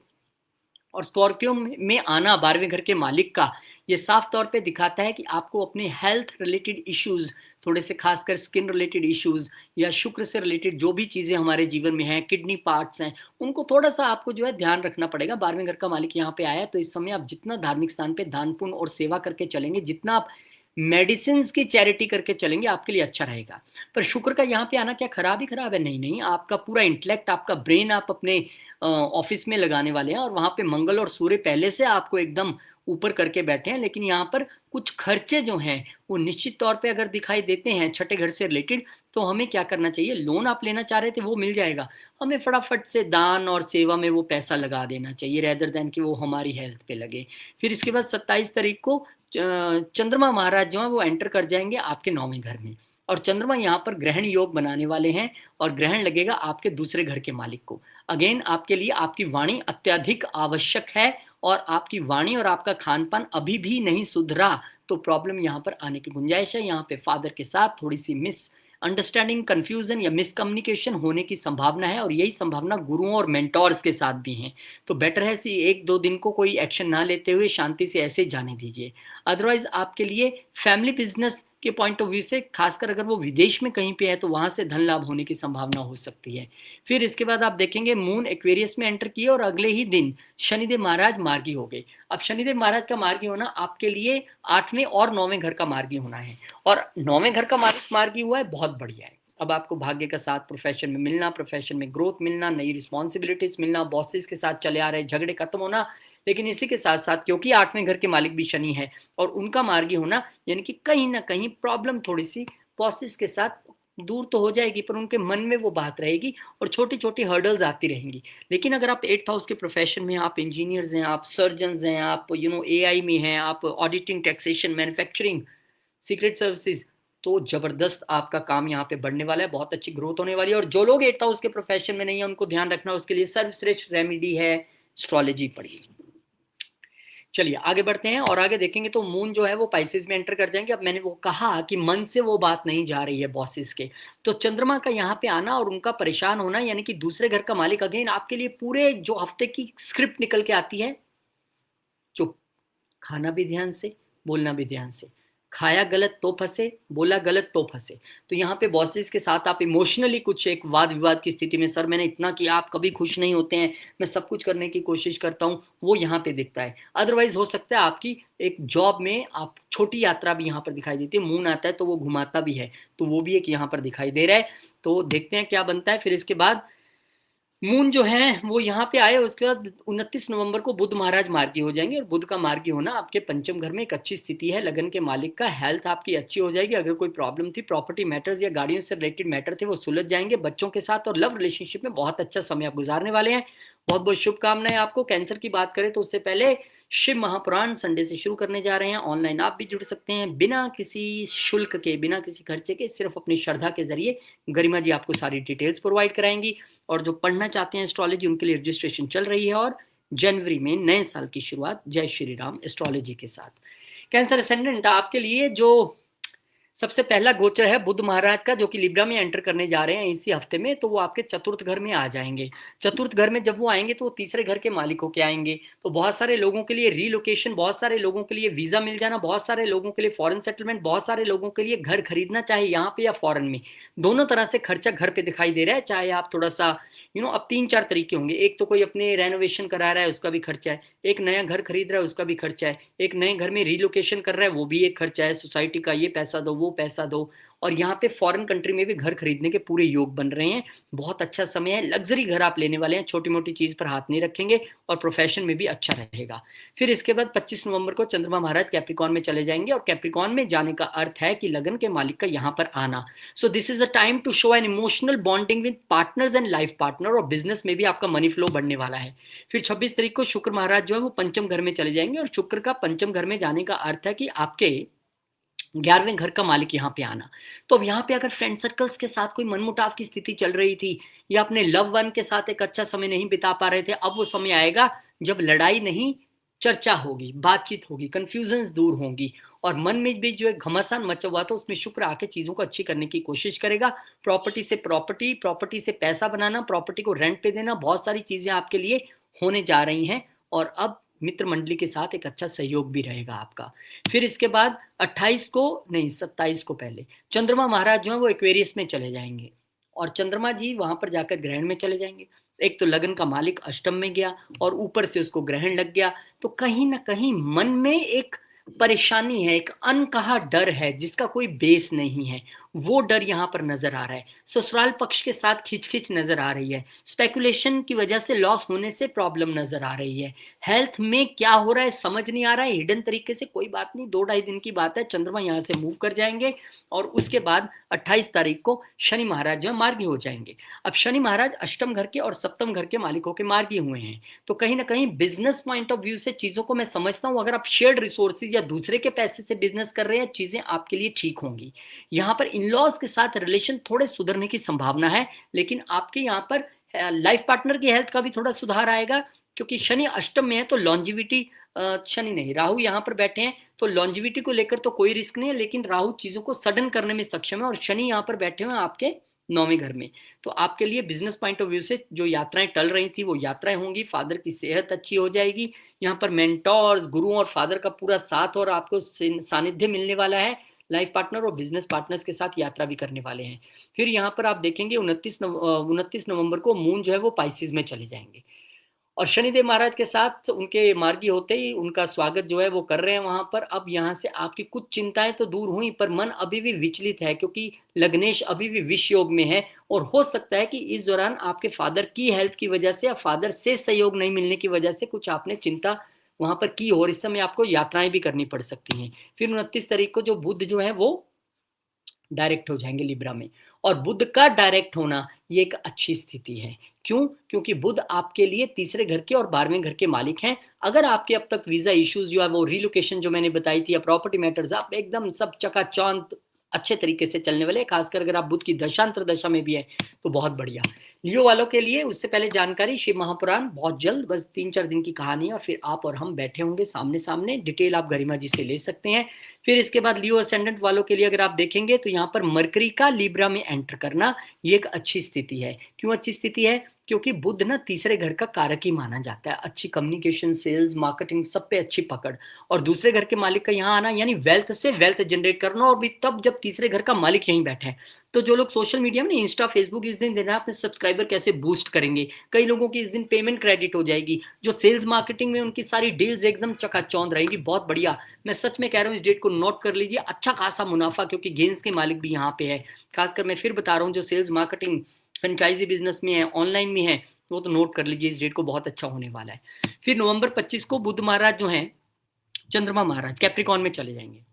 और स्कॉर्पियो में आना 12वें घर के मालिक का ये साफ तौर पे दिखाता है कि आपको अपने हेल्थ रिलेटेड इश्यूज, थोड़े से खासकर स्किन रिलेटेड इश्यूज या शुक्र से रिलेटेड जो भी चीजें हमारे जीवन में हैं, किडनी पार्ट्स हैं, उनको थोड़ा सा आपको जो है ध्यान रखना पड़ेगा। 12वें घर का मालिक यहाँ पे आया, तो इस समय आप जितना धार्मिक स्थान पे दान पुण्य और सेवा करके चलेंगे, जितना आप मेडिसिन की चैरिटी करके चलेंगे, आपके लिए अच्छा रहेगा। पर शुक्र का यहाँ पे आना क्या खराब ही खराब है? नहीं नहीं, आपका पूरा इंटेलेक्ट, आपका ब्रेन आप अपने ऑफिस में लगाने वाले हैं, और वहां पे मंगल और सूर्य पहले से आपको एकदम ऊपर करके बैठे हैं। लेकिन यहाँ पर कुछ खर्चे जो हैं वो निश्चित तौर पे अगर दिखाई देते हैं छठे घर से रिलेटेड, तो हमें क्या करना चाहिए? लोन आप लेना चाह रहे थे, वो मिल जाएगा, हमें फटाफट से दान और सेवा में वो पैसा लगा देना चाहिए, रेदर देन कि वो हमारी हेल्थ पे लगे। फिर इसके बाद 27 तारीख को चंद्रमा महाराज जो है वो एंटर कर जाएंगे आपके 9वें घर में, और चंद्रमा यहाँ पर ग्रहण योग बनाने वाले हैं, और ग्रहण लगेगा आपके दूसरे घर के मालिक को। अगेन आपके लिए आपकी वाणी अत्यधिक आवश्यक है, और आपकी वाणी और आपका खान पान अभी भी नहीं सुधरा तो प्रॉब्लम यहाँ पर आने की गुंजाइश है। यहाँ पे फादर के साथ थोड़ी सी मिस अंडरस्टैंडिंग, कंफ्यूजन या मिसकम्युनिकेशन होने की संभावना है, और यही संभावना गुरुओं और मेंटोर्स के साथ भी है। तो बेटर है सी 1-2 दिन को कोई एक्शन ना लेते हुए शांति से ऐसे जाने दीजिए। अदरवाइज आपके लिए फैमिली बिजनेस के पॉइंट ऑफ व्यू से, खासकर अगर वो विदेश में कहीं पे है, तो वहां से धन लाभ होने की संभावना हो सकती है। फिर इसके बाद आप देखेंगे मून एक्वेरियस में एंटर किए, और अगले ही दिन शनिदेव महाराज मार्गी हो गए। अब शनिदेव महाराज का मार्गी होना आपके लिए 8वें और 9वें घर का मार्गी होना है, और 9वें घर का मार्गी हुआ है, बहुत बढ़िया है। अब आपको भाग्य का साथ प्रोफेशन में मिलना, प्रोफेशन में ग्रोथ मिलना, नई रिस्पॉन्सिबिलिटीज मिलना, बॉसेस के साथ चले आ रहे झगड़े खत्म होना। लेकिन इसी के साथ साथ क्योंकि 8वें घर के मालिक भी शनि है और उनका मार्गी होना, यानी कि कहीं ना कहीं प्रॉब्लम थोड़ी सी बॉसेस के साथ दूर तो हो जाएगी, पर उनके मन में वो बात रहेगी, और छोटी छोटी हर्डल्स आती रहेंगी। लेकिन अगर आप 8th हाउस के प्रोफेशन में, आप इंजीनियर्स हैं, आप सर्जन्स हैं, आप एआई में हैं, आप auditing, taxation, manufacturing, secret services, तो जबरदस्त आपका काम यहाँ पे बढ़ने वाला है, बहुत अच्छी ग्रोथ होने वाली है। और जो लोग 8th हाउस के प्रोफेशन में नहीं है, उनको ध्यान रखना, उसके लिए सर्वश्रेष्ठ रेमेडी है एस्ट्रोलॉजी पढ़िए। चलिए आगे बढ़ते हैं, और आगे देखेंगे तो मून जो है वो पाइसेस में एंटर कर जाएंगे। अब मैंने वो कहा कि मन से वो बात नहीं जा रही है बॉसेस के, तो चंद्रमा का यहाँ पे आना और उनका परेशान होना, यानी कि दूसरे घर का मालिक अगेन आपके लिए पूरे जो हफ्ते की स्क्रिप्ट निकल के आती है, चुप, खाना भी ध्यान से, बोलना भी ध्यान से, खाया गलत तो फंसे, बोला गलत तो फंसे। तो यहाँ पे बॉसेस के साथ आप इमोशनली कुछ एक वाद विवाद की स्थिति में, सर मैंने इतना किया, आप कभी खुश नहीं होते हैं, मैं सब कुछ करने की कोशिश करता हूँ, वो यहाँ पे दिखता है। अदरवाइज हो सकता है आपकी एक जॉब में आप छोटी यात्रा भी यहाँ पर दिखाई देती है, मून आता है तो वो घुमाता भी है, तो वो भी एक यहाँ पर दिखाई दे रहा है। तो देखते हैं क्या बनता है। फिर इसके बाद मून जो है वो यहाँ पे आए, उसके बाद 29 नवंबर को बुध महाराज मार्गी हो जाएंगे, और बुध का मार्गी होना आपके पंचम घर में एक अच्छी स्थिति है। लगन के मालिक का हेल्थ आपकी अच्छी हो जाएगी। अगर कोई प्रॉब्लम थी, प्रॉपर्टी मैटर्स या गाड़ियों से रिलेटेड मैटर थे, वो सुलझ जाएंगे। बच्चों के साथ और लव रिलेशनशिप में बहुत अच्छा समय आप गुजारने वाले हैं। बहुत बहुत शुभकामनाएं आपको। कैंसर की बात करें तो उससे पहले शिव महापुराण संडे से शुरू करने जा रहे हैं। ऑनलाइन आप भी जुड़ सकते हैं बिना किसी शुल्क के, बिना किसी खर्चे के, सिर्फ अपनी श्रद्धा के जरिए। गरिमा जी आपको सारी डिटेल्स प्रोवाइड कराएंगी। और जो पढ़ना चाहते हैं एस्ट्रोलॉजी, उनके लिए रजिस्ट्रेशन चल रही है। और जनवरी में नए साल की शुरुआत जय श्री राम एस्ट्रोलॉजी के साथ। कैंसर असेंडेंट आपके लिए जो सबसे पहला गोचर है बुध महाराज का, जो कि लिब्रा में एंटर करने जा रहे हैं इसी हफ्ते में, तो वो आपके चतुर्थ घर में आ जाएंगे। चतुर्थ घर में जब वो आएंगे तो वो तीसरे घर के मालिक होके आएंगे। तो बहुत सारे लोगों के लिए रीलोकेशन, बहुत सारे लोगों के लिए वीजा मिल जाना, बहुत सारे लोगों के लिए फॉरेन सेटलमेंट, बहुत सारे लोगों के लिए घर खरीदना, चाहे यहाँ पे या फॉरेन में, दोनों तरह से खर्चा घर पे दिखाई दे रहा है। चाहे आप थोड़ा सा अब 3-4 तरीके होंगे। एक तो कोई अपने रेनोवेशन करा रहा है, उसका भी खर्चा है। एक नया घर खरीद रहा है, उसका भी खर्चा है। एक नए घर में रीलोकेशन कर रहा है, वो भी एक खर्चा है। सोसाइटी का ये पैसा दो, वो पैसा दो। और यहाँ पे फॉरेन कंट्री में भी घर खरीदने के पूरे योग बन रहे हैं। बहुत अच्छा समय है। लग्जरी घर आप लेने वाले हैं, छोटी मोटी चीज पर हाथ नहीं रखेंगे। और प्रोफेशन में भी अच्छा रहेगा। फिर इसके बाद 25 नवंबर को चंद्रमा महाराज कैप्रिकॉन में चले जाएंगे। और कैप्रिकॉन में जाने का अर्थ है कि लगन के मालिक का यहाँ पर आना। So this is a time to show an emotional bonding with partners and life partner. और बिजनेस में भी आपका मनी फ्लो बढ़ने वाला है। फिर 26 तारीख को शुक्र महाराज जो है वो पंचम घर में चले जाएंगे। और शुक्र का पंचम घर में जाने का अर्थ है कि आपके 11वें घर का मालिक यहाँ पे आना। तो अब यहाँ पे अगर फ्रेंड सर्कल्स के साथ कोई मनमुटाव की स्थिति चल रही थी, या अपने लव वन के साथ एक अच्छा समय नहीं बिता पा रहे थे, अब वो समय आएगा जब लड़ाई नहीं, चर्चा होगी, बातचीत होगी, कंफ्यूजन्स दूर होंगी। और मन में भी जो एक घमासान मचा हुआ था, उसमें शुक्र आके चीजों को अच्छी करने की कोशिश करेगा। प्रॉपर्टी से प्रॉपर्टी, प्रॉपर्टी से पैसा बनाना, प्रॉपर्टी को रेंट पे देना, बहुत सारी चीजें आपके लिए होने जा रही हैं। और अब मित्र मंडली के साथ एक अच्छा सहयोग भी रहेगा आपका। फिर इसके बाद 28 को नहीं, 27 को पहले चंद्रमा महाराज जो है वो एक्वेरियस में चले जाएंगे। और चंद्रमा जी वहां पर जाकर ग्रहण में चले जाएंगे। एक तो लगन का मालिक अष्टम में गया, और ऊपर से उसको ग्रहण लग गया। तो कहीं ना कहीं मन में एक परेशानी है, एक अनकहा डर है जिसका कोई बेस नहीं है। वो डर यहाँ पर नजर आ रहा है। ससुराल पक्ष के साथ खिचखिच नजर आ रही है। स्पेकुलेशन की वजह से लॉस होने से प्रॉब्लम नजर आ रही है। हेल्थ में क्या हो रहा है समझ नहीं आ रहा है हिडन तरीके से। कोई बात नहीं, 2-2.5 दिन की बात है, चंद्रमा यहाँ से मूव कर जाएंगे। और उसके बाद 28 तारीख को शनि महाराज जो है मार्गी हो जाएंगे। अब शनि महाराज अष्टम घर के और सप्तम घर के मालिकों के मार्गी हुए हैं। तो कहीं ना कहीं बिजनेस पॉइंट ऑफ व्यू से चीजों को मैं समझता हूँ, अगर आप शेयर्ड रिसोर्सेज या दूसरे के पैसे से बिजनेस कर रहे हैं, चीजें आपके लिए ठीक होंगी। यहाँ पर इनलॉज के साथ रिलेशन थोड़े सुधरने की संभावना है। लेकिन आपके यहाँ पर लाइफ पार्टनर की हेल्थ का भी थोड़ा सुधार आएगा, क्योंकि शनि अष्टम में है। तो लॉन्जिविटी, शनि नहीं, राहु यहाँ पर बैठे हैं, तो लॉन्जिविटी को लेकर तो कोई रिस्क नहीं है। लेकिन राहु चीजों को सडन करने में सक्षम है। और शनि यहाँ पर बैठे हुए हैं आपके 9वें घर में। तो आपके लिए बिजनेस पॉइंट ऑफ व्यू से जो यात्राएं टल रही थी वो यात्राएं होंगी। फादर की सेहत अच्छी हो जाएगी। यहाँ पर मेंटोर्स, गुरुओं और फादर का पूरा साथ और आपको सानिध्य मिलने वाला है। लाइफ पार्टनर और बिजनेस पार्टनर्स के साथ यात्रा भी करने वाले हैं। फिर यहाँ पर आप देखेंगे 29 नवंबर को मून जो है वो पाइसिस में चले जाएंगे। और शनिदेव महाराज के साथ उनके मार्गी होते ही उनका स्वागत जो है वो कर रहे हैं वहां पर। अब यहाँ से आपकी कुछ चिंताएं तो दूर हुई, पर मन अभी भी विचलित है, क्योंकि लग्नेश अभी भी विष योग में है। और हो सकता है कि इस दौरान आपके फादर की हेल्थ की वजह से या फादर से सहयोग नहीं मिलने की वजह से कुछ आपने चिंता वहां पर की हो, और इस समय आपको यात्राएं भी करनी पड़ सकती हैं। फिर 29 तारीख को जो बुध जो है वो डायरेक्ट हो जाएंगे लिब्रा में। और बुध का डायरेक्ट होना ये एक अच्छी स्थिति है। क्यों? क्योंकि बुध आपके लिए तीसरे घर के और 12वें घर के मालिक हैं। अगर आपके अब तक वीजा इश्यूज जो है वो रिलोकेशन जो मैंने बताई थी या प्रॉपर्टी मैटर्स, आप एकदम सब चकाचौंध अच्छे तरीके से चलने वाले, खासकर अगर आप बुध की दशांतर दशा में भी है तो बहुत बढ़िया। लियो वालों के लिए उससे पहले जानकारी, शिव महापुराण बहुत जल्द, बस 3-4 दिन की कहानी है। और फिर आप और हम बैठे होंगे सामने सामने। डिटेल आप गरिमा जी से ले सकते हैं। फिर इसके बाद लियो असेंडेंट वालों के लिए अगर आप देखेंगे तो यहाँ पर मरकरी का लिब्रा में एंटर करना ये एक अच्छी स्थिति है। क्यों अच्छी स्थिति है? क्योंकि बुध ना तीसरे घर का कारक ही माना जाता है। अच्छी कम्युनिकेशन, सेल्स, मार्केटिंग, सब पे अच्छी पकड़। और दूसरे घर के मालिक का यहाँ आना यानी वेल्थ से वेल्थ जनरेट करना, और भी तब जब तीसरे घर का मालिक यहीं बैठे हैं। तो जो लोग सोशल मीडिया में इंस्टा, फेसबुक इस दिन देना अपने सब्सक्राइबर कैसे बूस्ट करेंगे, कई लोगों की इस दिन पेमेंट क्रेडिट हो जाएगी। जो सेल्स मार्केटिंग में उनकी सारी डील्स एकदम चकाचौंध रहेगी। बहुत बढ़िया, मैं सच में कह रहा हूँ, इस डेट को नोट कर लीजिए। अच्छा खासा मुनाफा, क्योंकि गेंस के मालिक भी यहाँ पे है। खासकर मैं फिर बता रहा हूँ, जो सेल्स मार्केटिंग फ्रेंचाइजी बिजनेस में है, ऑनलाइन में है, वो तो नोट कर लीजिए, इस डेट को बहुत अच्छा होने वाला है। फिर नवंबर 25 को बुध महाराज जो हैं, चंद्रमा महाराज कैप्रिकॉन में चले जाएंगे।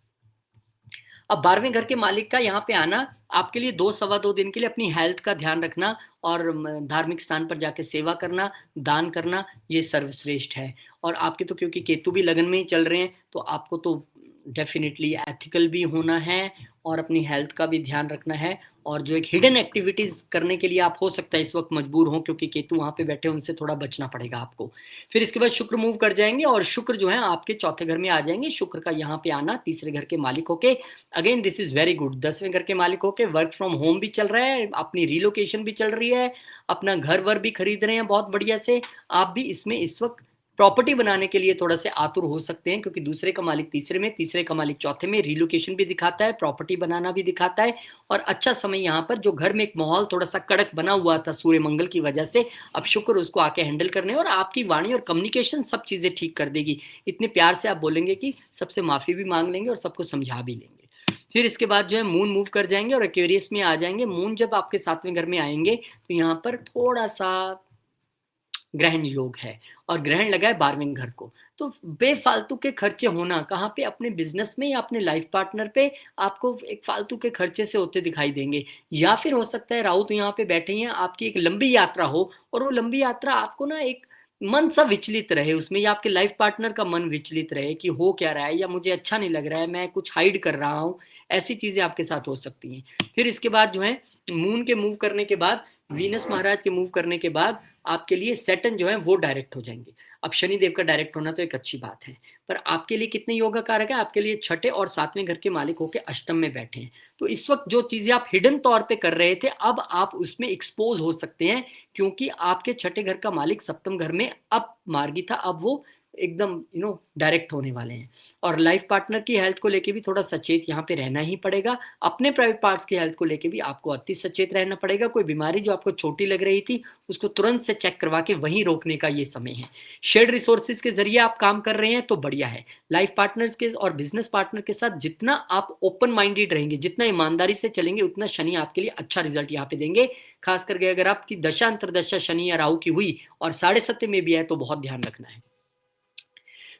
अब 12वें घर के मालिक का यहाँ पे आना आपके लिए 2 सवा 2 दिन के लिए अपनी हेल्थ का ध्यान रखना और धार्मिक स्थान पर जाके सेवा करना, दान करना, ये सर्वश्रेष्ठ है। और आपके तो क्योंकि केतु भी लगन में ही चल रहे हैं, तो आपको तो डेफिनिटली एथिकल भी होना है और अपनी हेल्थ का भी ध्यान रखना है। और जो एक हिडन एक्टिविटीज करने के लिए आप हो सकता है इस वक्त मजबूर हो, क्योंकि केतु वहां पे बैठे हैं, उनसे थोड़ा बचना पड़ेगा आपको। फिर इसके बाद शुक्र मूव कर जाएंगे और शुक्र जो है आपके चौथे घर में आ जाएंगे। शुक्र का यहाँ पे आना तीसरे घर के मालिक होके, again this is very good. 10वें घर के मालिक होके वर्क फ्रॉम होम भी चल रहा है, अपनी रिलोकेशन भी चल रही है, अपना घर वर भी खरीद रहे हैं बहुत बढ़िया से। आप भी इसमें इस वक्त प्रॉपर्टी बनाने के लिए थोड़ा से आतुर हो सकते हैं, क्योंकि दूसरे का मालिक तीसरे में, तीसरे का मालिक चौथे में, रिलोकेशन भी दिखाता है, प्रॉपर्टी बनाना भी दिखाता है। और अच्छा समय यहाँ पर, जो घर में एक माहौल थोड़ा सा कड़क बना हुआ था सूर्य मंगल की वजह से, अब शुक्र उसको आके हैंडल करने और आपकी वाणी और कम्युनिकेशन सब चीजें ठीक कर देगी। इतने प्यार से आप बोलेंगे कि सबसे माफी भी मांग लेंगे और सबको समझा भी लेंगे। फिर इसके बाद जो है मून मूव कर जाएंगे और एक्वेरियस में आ जाएंगे। मून जब आपके 7वें घर में आएंगे तो यहाँ पर थोड़ा सा ग्रहण योग है और ग्रहण लगा है 12वें घर को। तो बेफालतू के खर्चे होना कहाँ पे, अपने बिजनेस में या अपने लाइफ पार्टनर पे आपको एक फालतू के खर्चे से होते दिखाई देंगे। या फिर हो सकता है राहु तो यहाँ पे बैठे हैं, आपकी एक लंबी यात्रा हो और वो लंबी यात्रा आपको ना एक मन सा विचलित रहे उसमें, या आपके लाइफ पार्टनर का मन विचलित रहे कि हो क्या रहा है या मुझे अच्छा नहीं लग रहा है, मैं कुछ हाइड कर रहा हूँ। ऐसी चीजें आपके साथ हो सकती हैं। फिर इसके बाद जो है मून के मूव करने के बाद, वीनस महाराज के मूव करने के बाद आपके लिए सैटर्न जो है वो डायरेक्ट हो जाएंगे। अब शनिदेव का डायरेक्ट होना तो एक अच्छी बात है, पर आपके लिए कितने योगा कारक है, आपके लिए छठे और 7वें घर के मालिक होकर अष्टम में बैठे हैं। तो इस वक्त जो चीजें आप हिडन तौर पे कर रहे थे, अब आप उसमें एक्सपोज हो सकते हैं, क्योंकि आपके छठे घर का मालिक सप्तम घर में अब मार्गी था, अब वो एकदम डायरेक्ट होने वाले हैं। और लाइफ पार्टनर की हेल्थ को लेके भी थोड़ा सचेत यहाँ पे रहना ही पड़ेगा। अपने प्राइवेट पार्ट्स की हेल्थ को लेके भी आपको अति सचेत रहना पड़ेगा। कोई बीमारी जो आपको छोटी लग रही थी उसको तुरंत से चेक करवा के वहीं रोकने का ये समय है। शेयर्ड रिसोर्सेज के जरिए आप काम कर रहे हैं तो बढ़िया है। लाइफ पार्टनर्स के और बिजनेस पार्टनर के साथ जितना आप ओपन माइंडेड रहेंगे, जितना ईमानदारी से चलेंगे, उतना शनि आपके लिए अच्छा रिजल्ट यहाँ पे देंगे। खास करके अगर आपकी दशा अंतरदशा शनि या राहु की हुई और 7.5 में भी है तो बहुत ध्यान रखना है।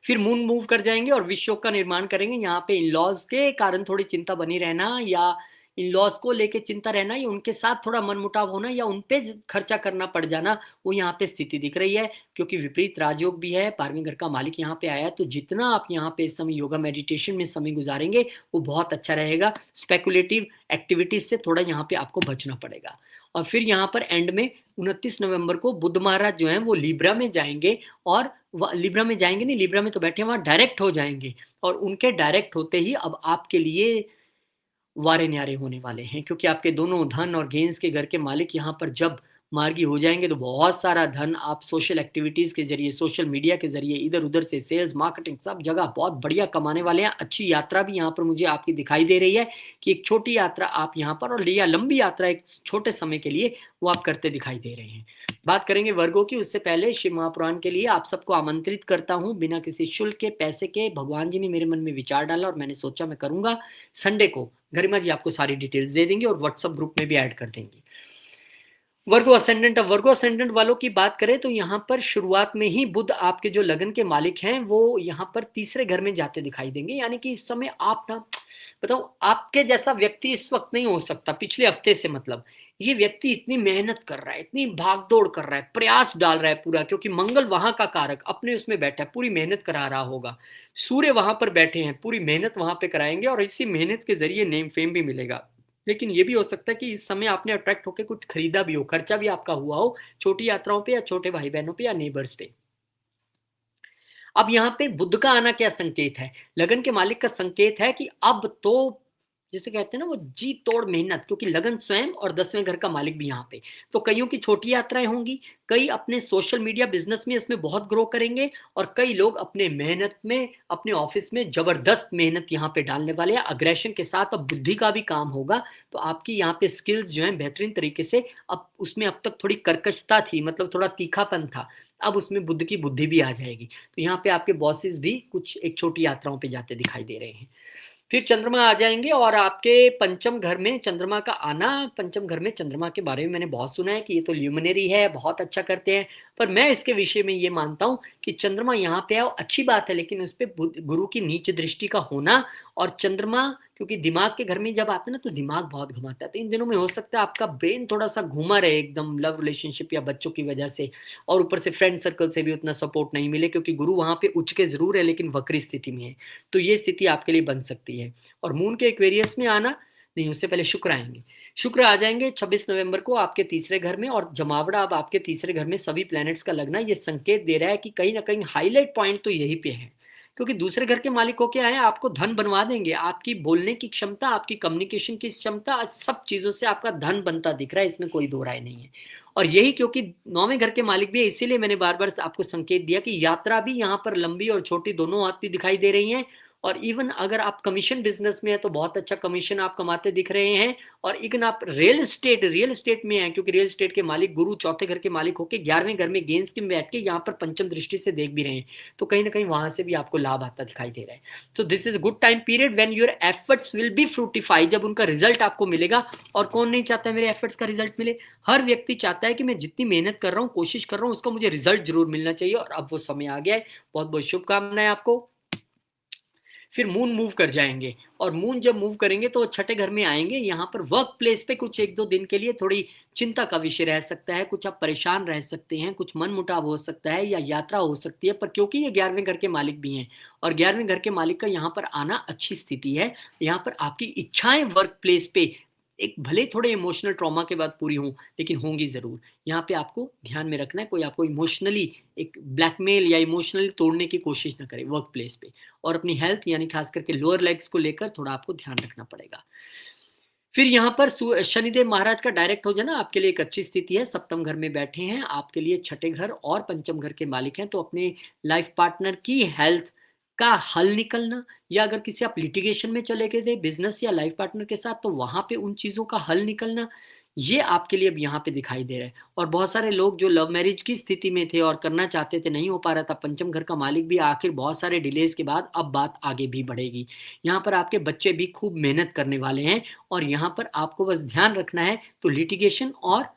फिर मून मूव कर जाएंगे और विश्व का निर्माण करेंगे। यहाँ पे इन-लॉज के कारण थोड़ी चिंता बनी रहना, या इन-लॉज को लेके चिंता रहना, या उनके साथ थोड़ा मनमुटाव होना, या उन पे खर्चा करना पड़ जाना, वो यहाँ पे स्थिति दिख रही है। क्योंकि विपरीत राजयोग भी है, 12वें घर का मालिक यहाँ पे आया है, तो जितना आप यहाँ पे इस समय योगा मेडिटेशन में समय गुजारेंगे वो बहुत अच्छा रहेगा। स्पेकुलेटिव एक्टिविटीज से थोड़ा यहाँ पे आपको बचना पड़ेगा। और फिर यहाँ पर एंड में 29 नवंबर को बुध महाराज जो है वो लिब्रा में जाएंगे, और लिब्रा में जाएंगे नहीं, लिब्रा में तो बैठे हैं, वहां डायरेक्ट हो जाएंगे। और उनके डायरेक्ट होते ही अब आपके लिए वारे न्यारे होने वाले हैं, क्योंकि आपके दोनों धन और गेंस के घर के मालिक यहाँ पर जब मार्गी हो जाएंगे तो बहुत सारा धन आप सोशल एक्टिविटीज के जरिए, सोशल मीडिया के जरिए, इधर उधर से सेल्स मार्केटिंग सब जगह बहुत बढ़िया कमाने वाले हैं। अच्छी यात्रा भी यहाँ पर मुझे आपकी दिखाई दे रही है कि एक छोटी यात्रा आप यहाँ पर, और या लंबी यात्रा एक छोटे समय के लिए वो आप करते दिखाई दे रहे हैं। बात करेंगे वर्गों की, उससे पहले शिव महापुराण के लिए आप सबको आमंत्रित करता हूँ बिना किसी शुल्क के, पैसे के। भगवान जी ने मेरे मन में विचार डाला और मैंने सोचा मैं करूंगा। संडे को गरिमा जी आपको सारी डिटेल्स दे देंगे और व्हाट्सएप ग्रुप में भी ऐड कर देंगे। वर्गो असेंडेंट, अब वर्गो असेंडेंट वालों की बात करें तो यहाँ पर शुरुआत में ही बुध आपके जो लगन के मालिक हैं वो यहाँ पर तीसरे घर में जाते दिखाई देंगे। यानी कि इस समय आप ना, बताओ, आपके जैसा व्यक्ति इस वक्त नहीं हो सकता पिछले हफ्ते से। मतलब ये व्यक्ति इतनी मेहनत कर रहा है, इतनी भागदौड़ कर रहा है, प्रयास डाल रहा है पूरा, क्योंकि मंगल वहां का कारक अपने उसमें बैठा है, पूरी मेहनत करा रहा होगा। सूर्य वहां पर बैठे हैं, पूरी मेहनत वहां पे कराएंगे और इसी मेहनत के जरिए नेम फेम भी मिलेगा। लेकिन ये भी हो सकता है कि इस समय आपने अट्रैक्ट होकर कुछ खरीदा भी हो, खर्चा भी आपका हुआ हो छोटी यात्राओं पे, या छोटे भाई बहनों पे, या नेबर्स पे। अब यहाँ पे बुध का आना क्या संकेत है, लगन के मालिक का संकेत है कि अब तो जिसे कहते हैं ना वो जी तोड़ मेहनत, क्योंकि लगन स्वयं और 10वें घर का मालिक भी यहाँ पे। तो कईयों की छोटी यात्राएं होंगी, कई अपने सोशल मीडिया बिजनेस में इसमें बहुत ग्रो करेंगे, और कई लोग अपने मेहनत में, अपने ऑफिस में जबरदस्त मेहनत यहाँ पे डालने वाले हैं अग्रेशन के साथ। अब बुद्धि का भी काम होगा, तो आपकी यहाँ पे स्किल्स जो है बेहतरीन तरीके से, अब उसमें अब तक थोड़ी कर्कशता थी, मतलब थोड़ा तीखापन था, अब उसमें बुद्ध की बुद्धि भी आ जाएगी। तो यहाँ पे आपके बॉसेस भी कुछ एक छोटी यात्राओं पे जाते दिखाई दे रहे हैं। फिर चंद्रमा आ जाएँगे और आपके पंचम घर में चंद्रमा का आना, पंचम घर में चंद्रमा के बारे में मैंने बहुत सुना है कि ये तो ल्यूमिनरी है, बहुत अच्छा करते हैं। पर मैं इसके विषय में ये मानता हूँ कि चंद्रमा यहाँ पे आओ अच्छी बात है, लेकिन उस पे बुध गुरु की नीच दृष्टि का होना और चंद्रमा क्योंकि दिमाग के घर में जब आता है ना, तो दिमाग बहुत घुमाता है। तो इन दिनों में हो सकता है आपका ब्रेन थोड़ा-सा घूमा रहे एकदम लव रिलेशनशिप या बच्चों की वजह से और ऊपर से फ्रेंड सर्कल से भी उतना सपोर्ट नहीं मिले क्योंकि गुरु वहाँ पे उच्च के ज़रूर है, लेकिन वक्री स्थिति में है। तो ये स्थिति आपके लिए बन सकती है। और मून के एक्वेरियस में आना नहीं, उससे पहले शुक्र आएँगे। शुक्र आ जाएँगे 26 नवंबर को आपके तीसरे घर में और जमावड़ा अब आपके तीसरे घर में सभी प्लैनेट्स का लगना ये संकेत दे रहा है कि कहीं न कहीं हाइलाइट पॉइंट तो यहीं पे है। क्योंकि दूसरे घर के मालिक होके आए हैं, आपको धन बनवा देंगे। आपकी बोलने की क्षमता, आपकी कम्युनिकेशन की क्षमता, सब चीज़ों से आपका धन बनता दिख रहा है, इसमें कोई दो राय नहीं है। और यही क्योंकि 9वें घर के मालिक भी है, इसीलिए मैंने बार-बार आपको संकेत दिया कि यात्रा भी यहाँ पर लंबी और छोटी दोनों आती दिखाई दे रही हैं और इवन अगर आप कमीशन बिज़नेस में हैं, तो बहुत अच्छा कमीशन आप कमाते दिख रहे हैं और इवन आप रियल एस्टेट में हैं क्योंकि रियल एस्टेट के मालिक गुरु चौथे घर के मालिक होके 11वें घर में गेंस के में बैठ के यहाँ पर पंचम दृष्टि से देख भी रहे हैं। तो कहीं न कहीं वहाँ से भी आपको लाभ आता दिखाई दे रहा है। So this is good time period when your efforts will be fruitify जब उनका रिज़ल्ट आपको मिलेगा और कौन नहीं चाहता है मेरे एफर्ट्स का रिज़ल्ट मिले? हर व्यक्ति चाहता है कि मैं जितनी मेहनत कर रहा हूँ, कोशिश कर रहा हूँ, उसका मुझे रिज़ल्ट ज़रूर मिलना चाहिए और अब वो समय आ गया है। बहुत-बहुत शुभकामनाएँ आपको। फिर मून मूव कर जाएँगे और मून जब मूव करेंगे तो छठे घर में आएँगे, यहाँ पर वर्क प्लेस पे कुछ 1-2 दिन के लिए थोड़ी चिंता का विषय रह सकता है, कुछ आप परेशान रह सकते हैं, कुछ मनमुटाव हो सकता है या यात्रा हो सकती है, पर क्योंकि ये 11वें घर के मालिक भी हैं और 11वें घर के मालिक का यहाँ पर आना अच्छी स्थिति है। यहाँ पर आपकी इच्छाएँ वर्क प्लेस पे एक भले थोड़े इमोशनल ट्रॉमा के बाद पूरी हों, लेकिन होंगी ज़रूर। यहाँ पे आपको ध्यान में रखना है, कोई आपको इमोशनली एक ब्लैकमेल या इमोशनली तोड़ने की कोशिश ना करे वर्क प्लेस पे। और अपनी हेल्थ यानी खास करके लोअर लेग्स को लेकर थोड़ा आपको ध्यान रखना पड़ेगा। फिर यहाँ पर शनिदेव महाराज का डायरेक्ट हो जाना आपके लिए एक अच्छी स्थिति है, सप्तम घर में बैठे हैं, आपके लिए छठे घर और पंचम घर के मालिक हैं, तो अपने लाइफ पार्टनर की हेल्थ का हल निकलना या अगर किसी आप लिटिगेशन में चले गए थे बिजनेस या लाइफ पार्टनर के साथ तो वहां पे उन चीजों का हल निकलना ये आपके लिए अब यहाँ पे दिखाई दे रहा है और बहुत सारे लोग जो लव मैरिज की स्थिति में थे और करना चाहते थे नहीं हो पा रहा था पंचम घर का मालिक भी आखिर बहुत सारे डिलेज के बाद अब बात आगे भी बढ़ेगी। यहाँ पर आपके बच्चे भी खूब मेहनत करने वाले हैं और यहाँ पर आपको बस ध्यान रखना है तो लिटिगेशन और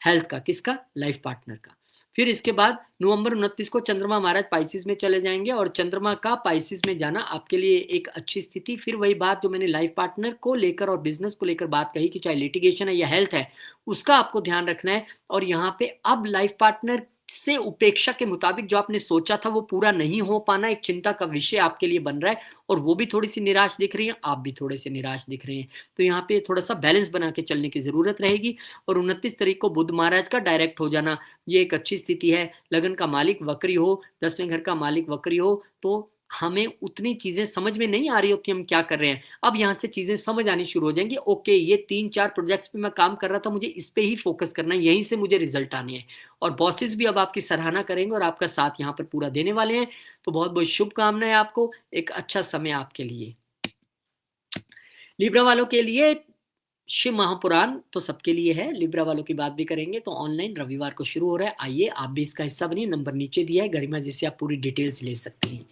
हेल्थ का किसका लाइफ पार्टनर का। फिर इसके बाद नवंबर 29 को चंद्रमा महाराज पाइसिस में चले जाएंगे और चंद्रमा का पाइसिस में जाना आपके लिए एक अच्छी स्थिति। फिर वही बात जो मैंने लाइफ पार्टनर को लेकर और बिजनेस को लेकर बात कही कि चाहे लिटिगेशन है या हेल्थ है उसका आपको ध्यान रखना है और यहाँ पे अब लाइफ पार्टनर से उपेक्षा के मुताबिक जो आपने सोचा था वो पूरा नहीं हो पाना एक चिंता का विषय आपके लिए बन रहा है और वो भी थोड़ी सी निराश दिख रही है, आप भी थोड़े से निराश दिख रहे हैं। तो यहाँ पे थोड़ा सा बैलेंस बना के चलने की जरूरत रहेगी और 29 तारीख को बुध महाराज का डायरेक्ट हो जाना ये एक अच्छी स्थिति है। लगन का मालिक वक्री हो, 10वें घर का मालिक वक्री हो तो हमें उतनी चीजें समझ में नहीं आ रही होती हम क्या कर रहे हैं। अब यहाँ से चीजें समझ आनी शुरू हो जाएंगी। ओके, ये 3-4 प्रोजेक्ट्स पे मैं काम कर रहा था, मुझे इस पे ही फोकस करना है, यहीं से मुझे रिजल्ट आने हैं और बॉसेस भी अब आपकी सराहना करेंगे और आपका साथ यहाँ पर पूरा देने वाले हैं। तो बहुत बहुत शुभकामनाएं आपको, एक अच्छा समय आपके लिए। लिब्रा वालों के लिए शिव महापुराण तो सबके लिए है, लिब्रा वालों की बात भी करेंगे तो ऑनलाइन रविवार को शुरू हो रहा है। आइए आप भी इसका हिस्सा बनिए, नंबर नीचे दिया है गरिमा जिससे आप पूरी डिटेल्स ले सकते हैं।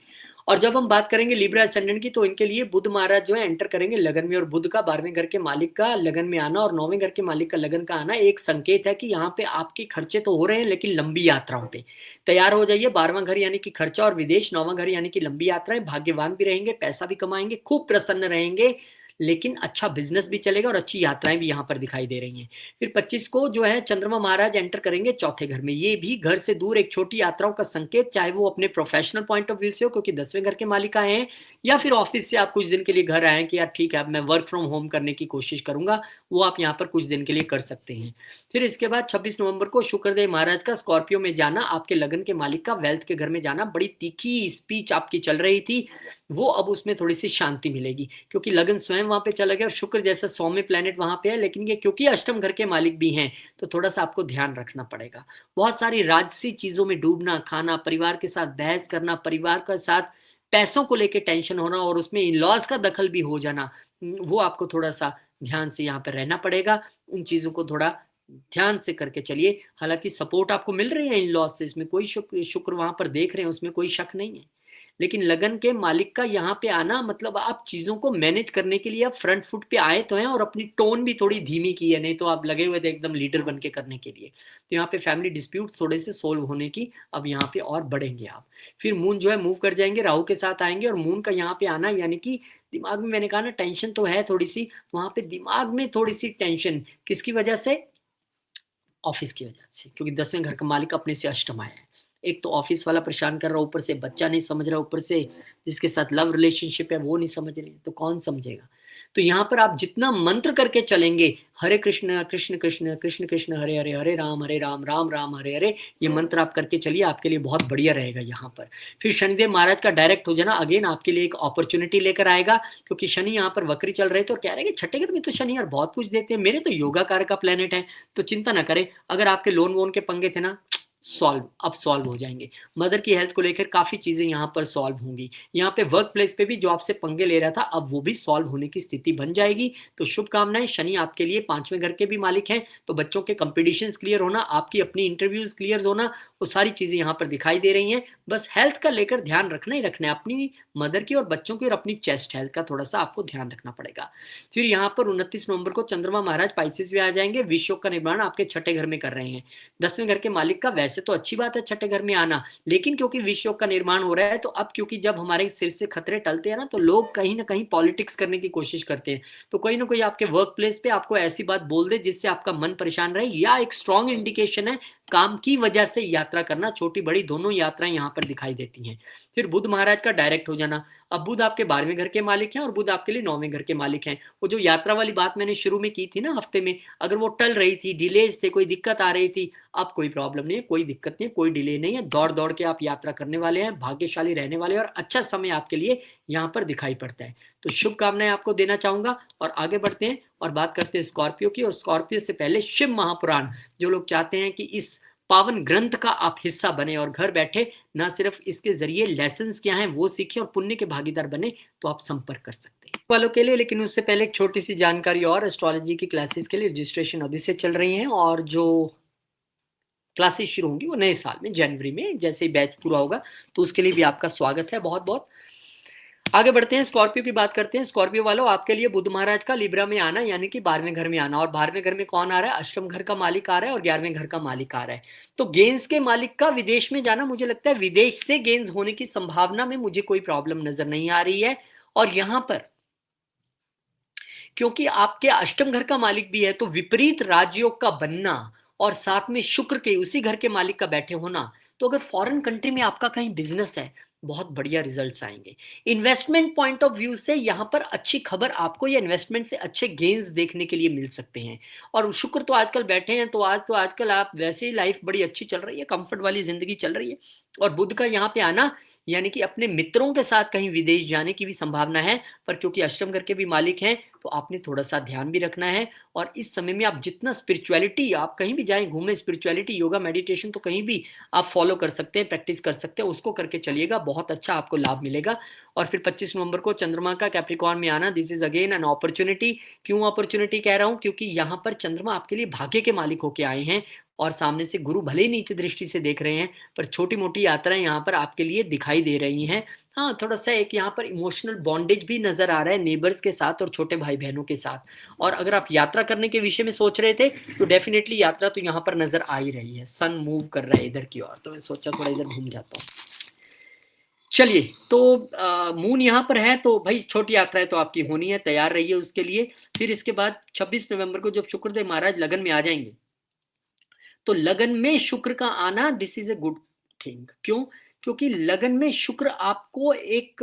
और जब हम बात करेंगे लिब्रा असेंडेंट की तो इनके लिए बुध महाराज जो है एंटर करेंगे लगन में और बुध का 12वें घर के मालिक का लगन में आना और 9वें घर के मालिक का लगन का आना एक संकेत है कि यहाँ पे आपके खर्चे तो हो रहे हैं लेकिन लंबी यात्राओं पे तैयार हो जाइए। 12वां घर यानी कि खर्चा और विदेश, 9वां घर यानी कि लंबी यात्राएं, भाग्यवान भी रहेंगे, पैसा भी कमाएंगे, खूब प्रसन्न रहेंगे, लेकिन अच्छा बिजनेस भी चलेगा और अच्छी यात्राएं भी यहाँ पर दिखाई दे रही हैं। फिर 25 को जो है चंद्रमा महाराज एंटर करेंगे चौथे घर में, ये भी घर से दूर एक छोटी यात्राओं का संकेत, चाहे वो अपने प्रोफेशनल पॉइंट ऑफ व्यू से हो क्योंकि 10वें घर के मालिक आए हैं या फिर ऑफिस से आप कुछ दिन के लिए घर आए कि यार ठीक है अब मैं वर्क फ्रॉम होम करने की कोशिश करूंगा, वो आप यहाँ पर कुछ दिन के लिए कर सकते हैं। फिर इसके बाद 26 नवंबर को शुक्रदेव महाराज का स्कॉर्पियो में जाना, आपके लगन के मालिक का वेल्थ के घर में जाना, बड़ी तीखी स्पीच आपकी चल रही थी वो अब उसमें थोड़ी सी शांति मिलेगी क्योंकि लगन स्वयं वहां पे चला गया और शुक्र जैसा सौम्य प्लेनेट वहां पे है, लेकिन ये क्योंकि अष्टम घर के मालिक भी हैं तो थोड़ा सा आपको ध्यान रखना पड़ेगा। बहुत सारी राजसी चीजों में डूबना, खाना, परिवार के साथ बहस करना, परिवार के साथ पैसों को लेकर टेंशन होना और उसमें इन लॉज का दखल भी हो जाना, वो आपको थोड़ा सा ध्यान से यहाँ पर रहना पड़ेगा। उन चीजों को थोड़ा ध्यान से करके चलिए। हालांकि सपोर्ट आपको मिल रही है इन लॉज से, इसमें कोई शुक्र शुक्र वहां पर देख रहे हैं उसमें कोई शक नहीं है, लेकिन लगन के मालिक का यहाँ पे आना मतलब आप चीजों को मैनेज करने के लिए आप फ्रंट फुट पे आए तो हैं और अपनी टोन भी थोड़ी धीमी की है, नहीं तो आप लगे हुए थे एकदम लीडर बन के करने के लिए। तो यहाँ पे फैमिली डिस्प्यूट थोड़े से सोल्व होने की अब यहाँ पे और बढ़ेंगे आप। फिर मून जो है मूव कर जाएंगे, राहु के साथ आएंगे, और मून का यहाँ पे आना यानी कि दिमाग में, मैंने कहा ना टेंशन तो है थोड़ी सी, वहां पे दिमाग में थोड़ी सी टेंशन किसकी वजह से, ऑफिस की वजह से, क्योंकि 10वें घर का मालिक अपने से अष्टम आया है। एक तो ऑफिस वाला परेशान कर रहा है, ऊपर से बच्चा नहीं समझ रहा, ऊपर से जिसके साथ लव रिलेशनशिप है वो नहीं समझ रहे, तो कौन समझेगा। तो यहाँ पर आप जितना मंत्र करके चलेंगे, हरे कृष्ण कृष्ण कृष्ण कृष्ण कृष्ण हरे हरे, हरे राम राम राम हरे हरे, ये मंत्र आप करके चलिए, आपके लिए बहुत बढ़िया रहेगा यहाँ पर। फिर शनिदेव महाराज का डायरेक्ट हो जाना अगेन आपके लिए एक अपॉर्चुनिटी लेकर आएगा, क्योंकि शनि यहाँ पर वक्री चल रहे थे और कह रहे हैं कि छठे घर में तो शनि यार बहुत कुछ देते हैं, मेरे तो योगा कार का प्लेनेट है, तो चिंता ना करें। अगर आपके लोन वोन के पंगे थे ना, सॉल्व, अब सॉल्व हो जाएंगे। मदर की हेल्थ को लेकर काफी चीजें यहाँ पर सॉल्व होंगी। यहाँ पे वर्क प्लेस पे भी जो आपसे पंगे ले रहा था, अब वो भी सॉल्व होने की स्थिति बन जाएगी। तो शुभकामनाएं, शनि आपके लिए 5वें घर के भी मालिक हैं, तो बच्चों के कंपटीशंस क्लियर होना, आपकी अपनी इंटरव्यूज क्लियर होना, वो सारी चीजें यहाँ पर दिखाई दे रही हैं। बस हेल्थ का लेकर ध्यान रखना ही रखना है, अपनी मदर की और बच्चों की और अपनी चेस्ट हेल्थ का थोड़ा सा आपको ध्यान रखना पड़ेगा। फिर यहाँ पर 29 नवंबर को चंद्रमा महाराज पाइसेस में आ जाएंगे, विष योग का निर्माण आपके छठे घर में कर रहे हैं। 10वें घर के मालिक का वैसे तो अच्छी बात है छठे घर में आना, लेकिन क्योंकि विष योग का निर्माण हो रहा है, तो अब क्योंकि जब हमारे सिर से खतरे टलते हैं ना, तो लोग कहीं ना कहीं पॉलिटिक्स करने की कोशिश करते हैं। तो कोई ना कोई आपके वर्क प्लेस पे आपको ऐसी बात बोल दे जिससे आपका मन परेशान रहे, या एक स्ट्रॉन्ग इंडिकेशन है काम की वजह से यात्रा करना, छोटी बड़ी दोनों यात्राएं यहाँ पर दिखाई देती हैं। फिर बुध महाराज का डायरेक्ट हो जाना, अब बुध आपके 12वें घर के मालिक हैं और बुध आपके लिए 9वें घर के मालिक हैं। वो जो यात्रा वाली बात मैंने शुरू में की थी ना हफ्ते में, अगर वो टल रही थी, डिलेज थे, कोई दिक्कत आ रही थी, अब कोई प्रॉब्लम नहीं है, कोई दिक्कत नहीं है, कोई डिले नहीं है, दौड़ दौड़ के आप यात्रा करने वाले हैं, भाग्यशाली रहने वाले हैं और अच्छा समय आपके लिए यहाँ पर दिखाई पड़ता है। तो शुभकामनाएं आपको देना चाहूंगा और आगे बढ़ते हैं और बात करते हैं स्कॉर्पियो की। और स्कॉर्पियो से पहले शिव महापुराण, जो लोग चाहते हैं कि इस पावन ग्रंथ का आप हिस्सा बने और घर बैठे ना सिर्फ इसके जरिए लेसन्स क्या हैं वो सीखें और पुण्य के भागीदार बने, तो आप संपर्क कर सकते हैं वालों के लिए। लेकिन उससे पहले एक छोटी सी जानकारी और, एस्ट्रोलॉजी की क्लासेस के लिए रजिस्ट्रेशन अभी से चल रही हैं और जो क्लासेस शुरू होंगी वो नए साल में जनवरी में, जैसे ही बैच पूरा होगा, तो उसके लिए भी आपका स्वागत है बहुत बहुत। आगे बढ़ते हैं, स्कॉर्पियो की बात करते हैं। स्कॉर्पियो वालों, आपके लिए बुध महाराज का लिब्रा में आना यानी कि 12वें घर में आना, और 12वें घर में कौन आ रहा है, अष्टम घर का मालिक आ रहा है और 11वें घर का मालिक आ रहा है। तो गेंस के मालिक का विदेश में जाना, मुझे लगता है विदेश से गेंस होने की संभावना में मुझे कोई प्रॉब्लम नजर नहीं आ रही है। और यहां पर क्योंकि आपके अष्टम घर का मालिक भी है, तो विपरीत राजयोग का बनना और साथ में शुक्र के उसी घर के मालिक का बैठे होना, तो अगर फॉरेन कंट्री में आपका कहीं बिजनेस है, बहुत बढ़िया रिजल्ट्स आएंगे। इन्वेस्टमेंट पॉइंट ऑफ व्यू से यहां पर अच्छी खबर आपको या इन्वेस्टमेंट से अच्छे गेन्स देखने के लिए मिल सकते हैं। और शुक्र तो आजकल बैठे हैं, तो आजकल आप वैसे ही लाइफ बड़ी अच्छी चल रही है, कंफर्ट वाली जिंदगी चल रही है। और बुध का यहाँ पे आना यानी कि अपने मित्रों के साथ कहीं विदेश जाने की भी संभावना है, पर क्योंकि अष्टम घर के भी मालिक हैं, तो आपने थोड़ा सा ध्यान भी रखना है। और इस समय में आप जितना स्पिरिचुअलिटी, आप कहीं भी जाएं घूमें, स्पिरिचुअलिटी योगा मेडिटेशन तो कहीं भी आप फॉलो कर सकते हैं, प्रैक्टिस कर सकते हैं, उसको करके चलिएगा, बहुत अच्छा आपको लाभ मिलेगा। और फिर 25 नवंबर को चंद्रमा का कैप्रिकॉर्न में आना, this is again an opportunity. क्यों अपॉर्चुनिटी कह रहा हूं, क्योंकि यहाँ पर चंद्रमा आपके लिए भाग्य के मालिक होके आए हैं और सामने से गुरु भले ही नीचे दृष्टि से देख रहे हैं, पर छोटी मोटी यात्राएं यहाँ पर आपके लिए दिखाई दे रही हैं। हाँ, थोड़ा सा एक यहाँ पर इमोशनल बॉन्डेज भी नजर आ रहा है नेबर्स के साथ और छोटे भाई बहनों के साथ। और अगर आप यात्रा करने के विषय में सोच रहे थे, तो डेफिनेटली यात्रा तो यहाँ पर नजर आ ही रही है। सन मूव कर रहा है इधर की ओर, तो मैं सोचा थोड़ा इधर घूम जाता हूँ। चलिए, तो मून यहाँ पर है, तो भाई छोटी यात्राएं तो आपकी होनी है, तैयार रहिए उसके लिए। फिर इसके बाद 26 नवंबर को जब शुक्रदेव महाराज लगन में आ जाएंगे, तो लगन में शुक्र का आना, this is a good thing. क्यों, क्योंकि लगन में शुक्र आपको एक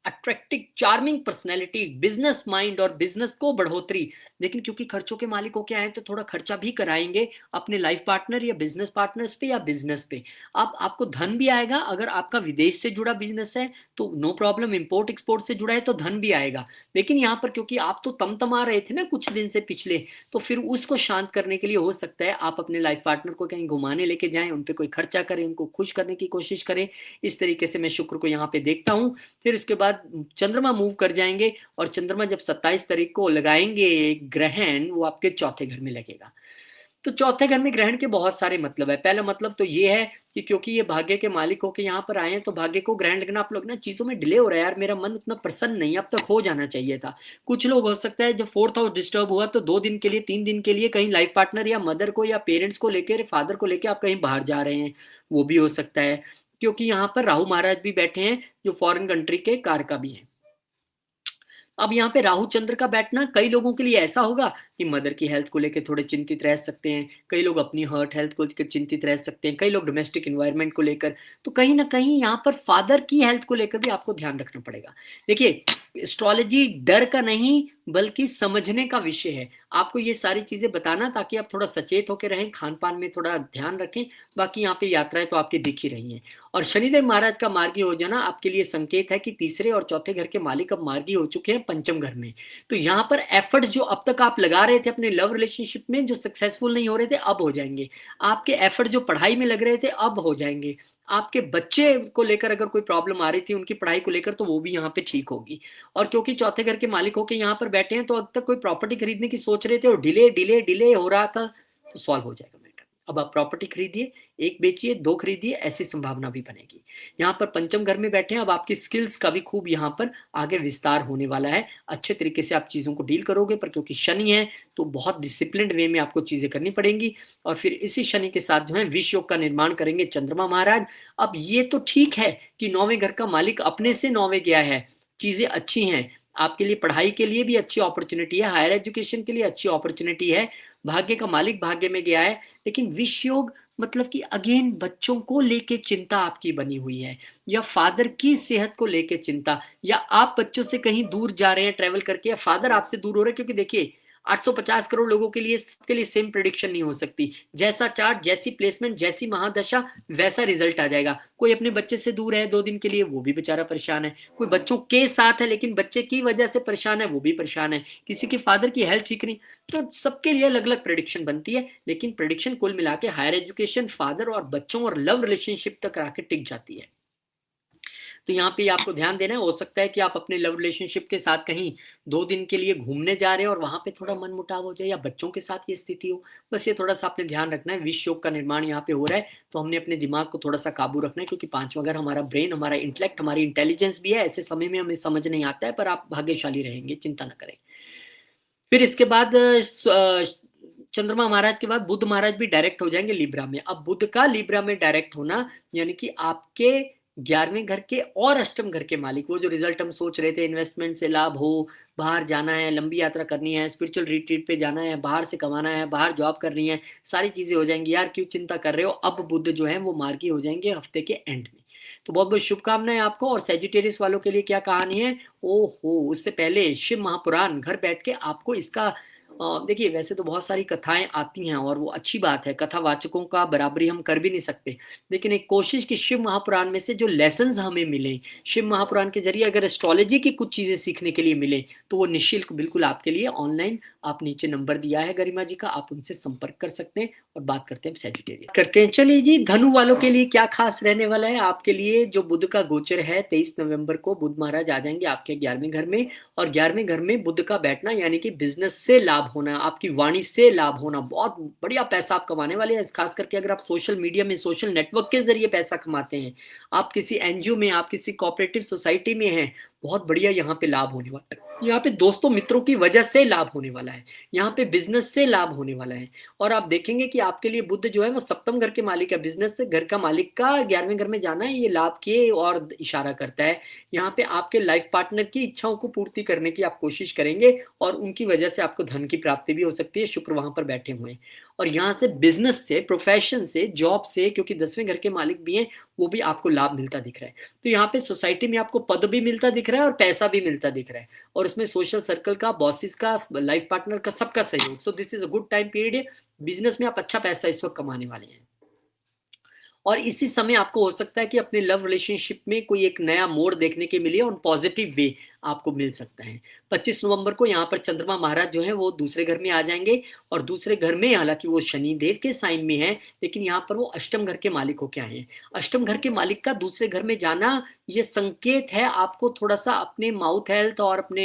attractive charming personality, business mind और बिजनेस को बढ़ोतरी, लेकिन क्योंकि खर्चों के मालिक होके आए तो थोड़ा खर्चा भी कराएंगे अपने लाइफ पार्टनर या बिजनेस पार्टनर्स पे या बिजनेस पे। अब आपको धन भी आएगा, अगर आपका विदेश से जुड़ा बिजनेस है तो नो प्रॉब्लम, इंपोर्ट एक्सपोर्ट से जुड़ा है तो धन भी आएगा। लेकिन यहाँ पर क्योंकि आप तो तमतमा रहे थे ना कुछ दिन से पिछले, तो फिर उसको शांत करने के लिए हो सकता है आप अपने लाइफ पार्टनर को कहीं घुमाने लेके जाएं, उन पे कोई खर्चा करें, उनको खुश करने की कोशिश करें। इस तरीके से मैं शुक्र को यहाँ पे देखता हूँ। फिर इसके बाद चंद्रमा मूव कर जाएंगे और चंद्रमा जब 27 तारीख को लगाएंगे ग्रहण, वो आपके चौथे घर में लगेगा। तो चौथे घर में ग्रहण के बहुत सारे मतलब है। पहला मतलब तो ये है कि क्योंकि ये भाग्य के मालिक होके यहाँ पर आए हैं, तो भाग्य को ग्रहण लगना, आप लोग ना चीज़ों में डिले हो रहा है यार, मेरा मन उतना प्रसन्न नहीं है, अब तक हो जाना चाहिए था। कुछ लोग हो सकता है जब फोर्थ हाउस डिस्टर्ब हुआ तो 2 दिन के लिए, 3 दिन के लिए कहीं लाइफ पार्टनर या मदर को या पेरेंट्स को लेकर, फादर को लेकर आप कहीं बाहर जा रहे हैं, वो भी हो सकता है। क्योंकि यहाँ पर राहु महाराज भी बैठे हैं जो फॉरेन कंट्री के कारका भी हैं। अब यहाँ पे राहु चंद्र का बैठना कई लोगों के लिए ऐसा होगा कि मदर की हेल्थ को लेकर थोड़े चिंतित रह सकते हैं, कई लोग अपनी हर्ट हेल्थ को लेकर चिंतित रह सकते हैं, कई लोग डोमेस्टिक इन्वायरमेंट को लेकर, तो कहीं ना कहीं यहाँ पर फादर की हेल्थ को लेकर भी आपको ध्यान रखना पड़ेगा। देखिए, एस्ट्रोलॉजी डर का नहीं बल्कि समझने का विषय है। आपको ये सारी चीजें बताना ताकि आप थोड़ा सचेत होकर रहें, खान पान में थोड़ा ध्यान रखें। बाकी यहाँ पे यात्राएं तो आपकी दिख ही रही हैं। और शनिदेव महाराज का मार्गी हो जाना आपके लिए संकेत है कि तीसरे और चौथे घर के मालिक अब मार्गी हो चुके हैं पंचम घर में। तो यहाँ पर एफर्ट्स जो अब तक आप लगा रहे थे अपने लव रिलेशनशिप में, जो सक्सेसफुल नहीं हो रहे थे, अब हो जाएंगे। आपके एफर्ट जो पढ़ाई में लग रहे थे अब हो जाएंगे। आपके बच्चे को लेकर अगर कोई प्रॉब्लम आ रही थी उनकी पढ़ाई को लेकर, तो वो भी यहाँ पे ठीक होगी। और क्योंकि चौथे घर के मालिक होके यहाँ पर बैठे हैं, तो अब तक कोई प्रॉपर्टी खरीदने की सोच रहे थे और डिले डिले डिले हो रहा था, तो सॉल्व हो जाएगा मैटर। अब आप प्रॉपर्टी खरीदिए, एक बेचिए, दो खरीदिए, ऐसी संभावना भी बनेगी। यहाँ पर पंचम घर में बैठे हैं, अब आपकी स्किल्स का भी खूब यहाँ पर आगे विस्तार होने वाला है। अच्छे तरीके से आप चीजों को डील करोगे, पर क्योंकि शनि है तो बहुत डिसिप्लिन्ड वे में आपको चीजें करनी पड़ेंगी। और फिर इसी शनि के साथ जो है विश्व योग का निर्माण करेंगे चंद्रमा महाराज। अब ये तो ठीक है कि 9वें घर का मालिक अपने से 9वें गया है, चीजें अच्छी हैं आपके लिए, पढ़ाई के लिए भी अच्छी अपॉर्चुनिटी है, हायर एजुकेशन के लिए अच्छी अपॉर्चुनिटी है, भाग्य का मालिक भाग्य में गया है। लेकिन विष योग मतलब कि अगेन बच्चों को लेके चिंता आपकी बनी हुई है, या फादर की सेहत को लेके चिंता, या आप बच्चों से कहीं दूर जा रहे हैं ट्रेवल करके, या फादर आपसे दूर हो रहे हैं। क्योंकि देखिए 850 करोड़ लोगों के लिए सबके लिए सेम प्रिडिक्शन नहीं हो सकती। जैसा चार्ट, जैसी प्लेसमेंट, जैसी महादशा, वैसा रिजल्ट आ जाएगा। कोई अपने बच्चे से दूर है 2 दिन के लिए, वो भी बेचारा परेशान है। कोई बच्चों के साथ है लेकिन बच्चे की वजह से परेशान है, वो भी परेशान है। किसी के फादर की हेल्थ ठीक नहीं। तो सबके लिए अलग अलग प्रेडिक्शन बनती है, लेकिन प्रेडिक्शन कुल मिला के हायर एजुकेशन, फादर और बच्चों और लव रिलेशनशिप तक आके टिक जाती है। तो यहाँ पे आपको ध्यान देना है। हो सकता है कि आप अपने लव रिलेशनशिप के साथ कहीं 2 दिन के लिए घूमने जा रहे हैं और वहां पे थोड़ा मन मुटाव हो जाए, या बच्चों के साथ ये स्थिति हो। बस ये थोड़ा सा आपने ध्यान रखना है। विश्व योग का निर्माण यहाँ पे हो रहा है, तो हमने अपने दिमाग को थोड़ा सा काबू रखना है, क्योंकि 5वां घर हमारा ब्रेन, हमारा इंटेलेक्ट, हमारी इंटेलिजेंस भी है। ऐसे समय में हमें समझ नहीं आता है, पर आप भाग्यशाली रहेंगे, चिंता न करें। फिर इसके बाद चंद्रमा महाराज के बाद बुध महाराज भी डायरेक्ट हो जाएंगे लिब्रा में। अब बुध का लिब्रा में डायरेक्ट होना यानी कि आपके 11वें घर के और अष्टम घर के मालिक, वो जो रिजल्ट हम सोच रहे थे, इन्वेस्टमेंट से लाभ हो, बाहर जाना है, लंबी यात्रा करनी है, स्पिरिचुअल रिट्रीट पे जाना है, बाहर से कमाना है, बाहर जॉब करनी है, सारी चीजें हो जाएंगी। यार क्यों चिंता कर रहे हो, अब बुध जो है वो मार्गी हो जाएंगे हफ्ते के एंड में। तो बहुत बहुत शुभकामनाएं आपको। और सेजिटेरियस वालों के लिए क्या कहानी है, ओहो, उससे पहले शिव महापुराण घर बैठ के आपको इसका देखिए, वैसे तो बहुत सारी कथाएं आती हैं और वो अच्छी बात है, कथावाचकों का बराबरी हम कर भी नहीं सकते, लेकिन एक कोशिश कि शिव महापुराण में से जो लेसन्स हमें मिले, शिव महापुराण के जरिए अगर एस्ट्रोलॉजी की कुछ चीजें सीखने के लिए मिले, तो वो निःशुल्क बिल्कुल आपके लिए ऑनलाइन, आप नीचे नंबर दिया है गरिमा जी का, आप उनसे संपर्क कर सकते हैं। और बात करते हैं सेजिटेरियस करते हैं। चलिए जी, धनु वालों के लिए क्या खास रहने वाला है आपके लिए। जो बुध का गोचर है, 23 नवंबर को बुध महाराज आ जाएंगे आपके 11वें घर में। और 11वें घर में बुध का बैठना यानी कि बिजनेस से लाभ होना, आपकी वाणी से लाभ होना, बहुत बढ़िया पैसा आप कमाने वाले हैं। खास करके अगर आप सोशल मीडिया में, सोशल नेटवर्क के जरिए पैसा कमाते हैं, आप किसी एनजीओ में, आप किसी कोऑपरेटिव सोसाइटी में हैं, बहुत बढ़िया यहाँ पे लाभ होने वाला है। यहाँ पे दोस्तों मित्रों की वजह से लाभ होने वाला है, यहाँ पे बिजनेस से लाभ होने वाला है। और आप देखेंगे कि आपके लिए बुध जो है वो सप्तम घर के मालिक है, बिजनेस से घर का मालिक का 11वें घर में जाना है, ये लाभ की और इशारा करता है। यहाँ पे आपके लाइफ पार्टनर की इच्छाओं को पूर्ति करने की आप कोशिश करेंगे और उनकी वजह से आपको धन की प्राप्ति भी हो सकती है। शुक्र वहां पर बैठे हुए हैं। और यहाँ से बिजनेस से, प्रोफेशन से, जॉब से, क्योंकि 10वें घर के मालिक भी हैं, वो भी आपको लाभ मिलता दिख रहा है। तो यहाँ पे सोसाइटी में आपको पद भी मिलता दिख रहा है और पैसा भी मिलता दिख रहा है, और उसमें सोशल सर्कल का, बॉसेस का, लाइफ पार्टनर का, सबका सहयोग। सो this is a good time period. Business में आप अच्छा पैसा इस वक्त कमाने वाले हैं। और इसी समय आपको हो सकता है कि अपने लव रिलेशनशिप में कोई एक नया मोड़ देखने के मिले ऑन पॉजिटिव वे। आपको मिल सकता है। 25 नवंबर को यहाँ पर चंद्रमा महाराज जो हैं वो दूसरे घर में आ जाएँगे और दूसरे घर में हालाँकि वो शनिदेव के साइन में हैं, लेकिन यहाँ पर वो अष्टम घर के मालिक होके आए हैं। अष्टम घर के मालिक का दूसरे घर में जाना ये संकेत है आपको थोड़ा-सा अपने माउथ हेल्थ और अपने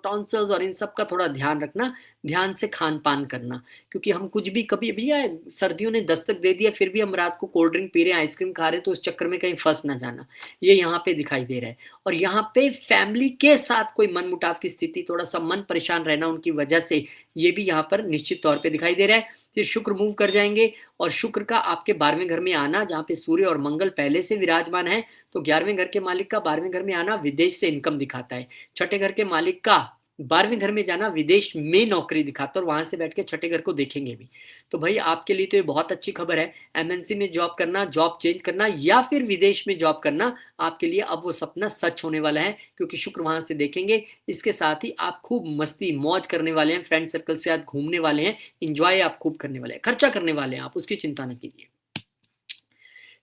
टॉन्सिल्स और इन सब का थोड़ा ध्यान रखना, ध्यान से खान-पान करना। क्योंकि हम कुछ भी कभी भैया सर्दियों ने दस्तक दे दिया फिर भी हम रात को कोल्ड ड्रिंक पी रहे हैं, आइसक्रीम खा रहे हैं तो उस चक्कर में कहीं फँस ना जाना। ये यहाँ पे दिखाई दे रहा है और यहाँ पे फैमिली के साथ कोई मनमुटाव की स्थिति, थोड़ा-सा मन परेशान रहना उनकी वजह से, ये भी यहाँ पर निश्चित तौर पे दिखाई दे रहा है। फिर शुक्र मूव कर जाएँगे और शुक्र का आपके 12वें घर में आना जहाँ पे सूर्य और मंगल पहले से विराजमान हैं, तो 11वें घर के मालिक का 12वें घर में आना विदेश से इनकम दिखाता है। छठे घर के मालिक का 12वें घर में जाना विदेश में नौकरी दिखाता है और वहाँ से बैठ के छठे घर को देखेंगे भी। तो भई आपके लिए तो ये बहुत अच्छी खबर है। एमएनसी में जॉब करना, जॉब चेंज करना या फिर विदेश में जॉब करना, आपके लिए अब वो सपना सच होने वाला है क्योंकि शुक्र वहाँ से देखेंगे। इसके साथ ही आप खूब मस्ती, मौज करने वाले हैं, फ्रेंड सर्कल से साथ घूमने वाले हैं, एन्जॉय आप खूब करने वाले हैं, खर्चा करने वाले हैं आप, उसकी चिंता ना कीजिए।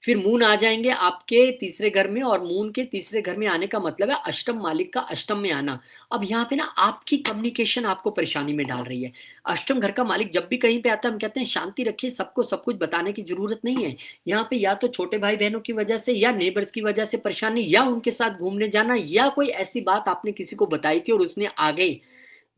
फिर मून आ जाएँगे आपके तीसरे घर में और मून के तीसरे घर में आने का मतलब है अष्टम मालिक का अष्टम में आना। अब यहाँ पे ना आपकी कम्युनिकेशन आपको परेशानी में डाल रही है। अष्टम घर का मालिक जब भी कहीं पे आता है हम कहते हैं शांति रखिए, सबको सब कुछ बताने की ज़रूरत नहीं है। यहाँ पे या तो छोटे भाई-बहनों की वजह से या नेबर्स की वजह से परेशानी या उनके साथ घूमने जाना या कोई ऐसी बात आपने किसी को बताई थी और उसने आगे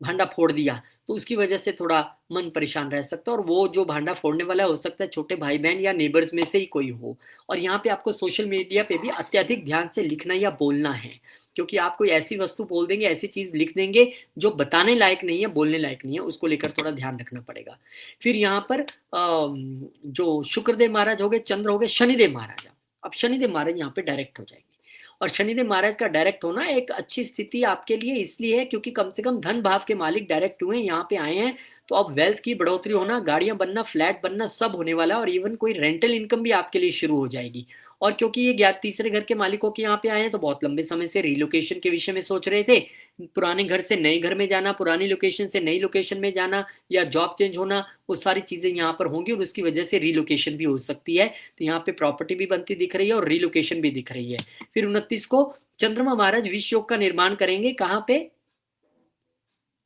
भांडा फोड़ दिया, तो उसकी वजह से थोड़ा मन परेशान रह सकता है और वो जो भांडा फोड़ने वाला है हो सकता है छोटे भाई-बहन या नेबर्स में से ही कोई हो। और यहाँ पे आपको सोशल मीडिया पे भी अत्यधिक ध्यान से लिखना या बोलना है, क्योंकि आप कोई ऐसी वस्तु बोल देंगे, ऐसी चीज़ लिख देंगे जो बताने लायक नहीं है, बोलने लायक नहीं है, उसको लेकर थोड़ा ध्यान रखना पड़ेगा। फिर यहाँ पर जो शुक्रदेव महाराज हो गए, चंद्र हो गए, शनिदेव महाराज। अब शनिदेव महाराज यहाँ पे डायरेक्ट हो जाएँगे। और शनिदेव महाराज का डायरेक्ट होना एक अच्छी स्थिति आपके लिए इसलिए है क्योंकि कम से कम धन भाव के मालिक डायरेक्ट हुए हैं, यहाँ पे आए हैं, तो अब वेल्थ की बढ़ोतरी होना, गाड़ियाँ बनना, फ्लैट बनना सब होने वाला है और इवन कोई रेंटल इनकम भी आपके लिए शुरू हो जाएगी। और क्योंकि ये तीसरे घर के मालिकों के यहाँ पे आए हैं तो बहुत लंबे समय से रिलोकेशन के विषय में सोच रहे थे। पुराने घर से नए घर में जाना, पुरानी लोकेशन से नई लोकेशन में जाना या जॉब चेंज होना, वो सारी चीज़ें यहाँ पर होंगी और उसकी वजह से रिलोकेशन भी हो सकती है। तो यहाँ पे प्रॉपर्टी भी बनती दिख रही है और रिलोकेशन भी दिख रही है। फिर 29 को चंद्रमा महाराज विष योग का निर्माण करेंगे कहाँ पे?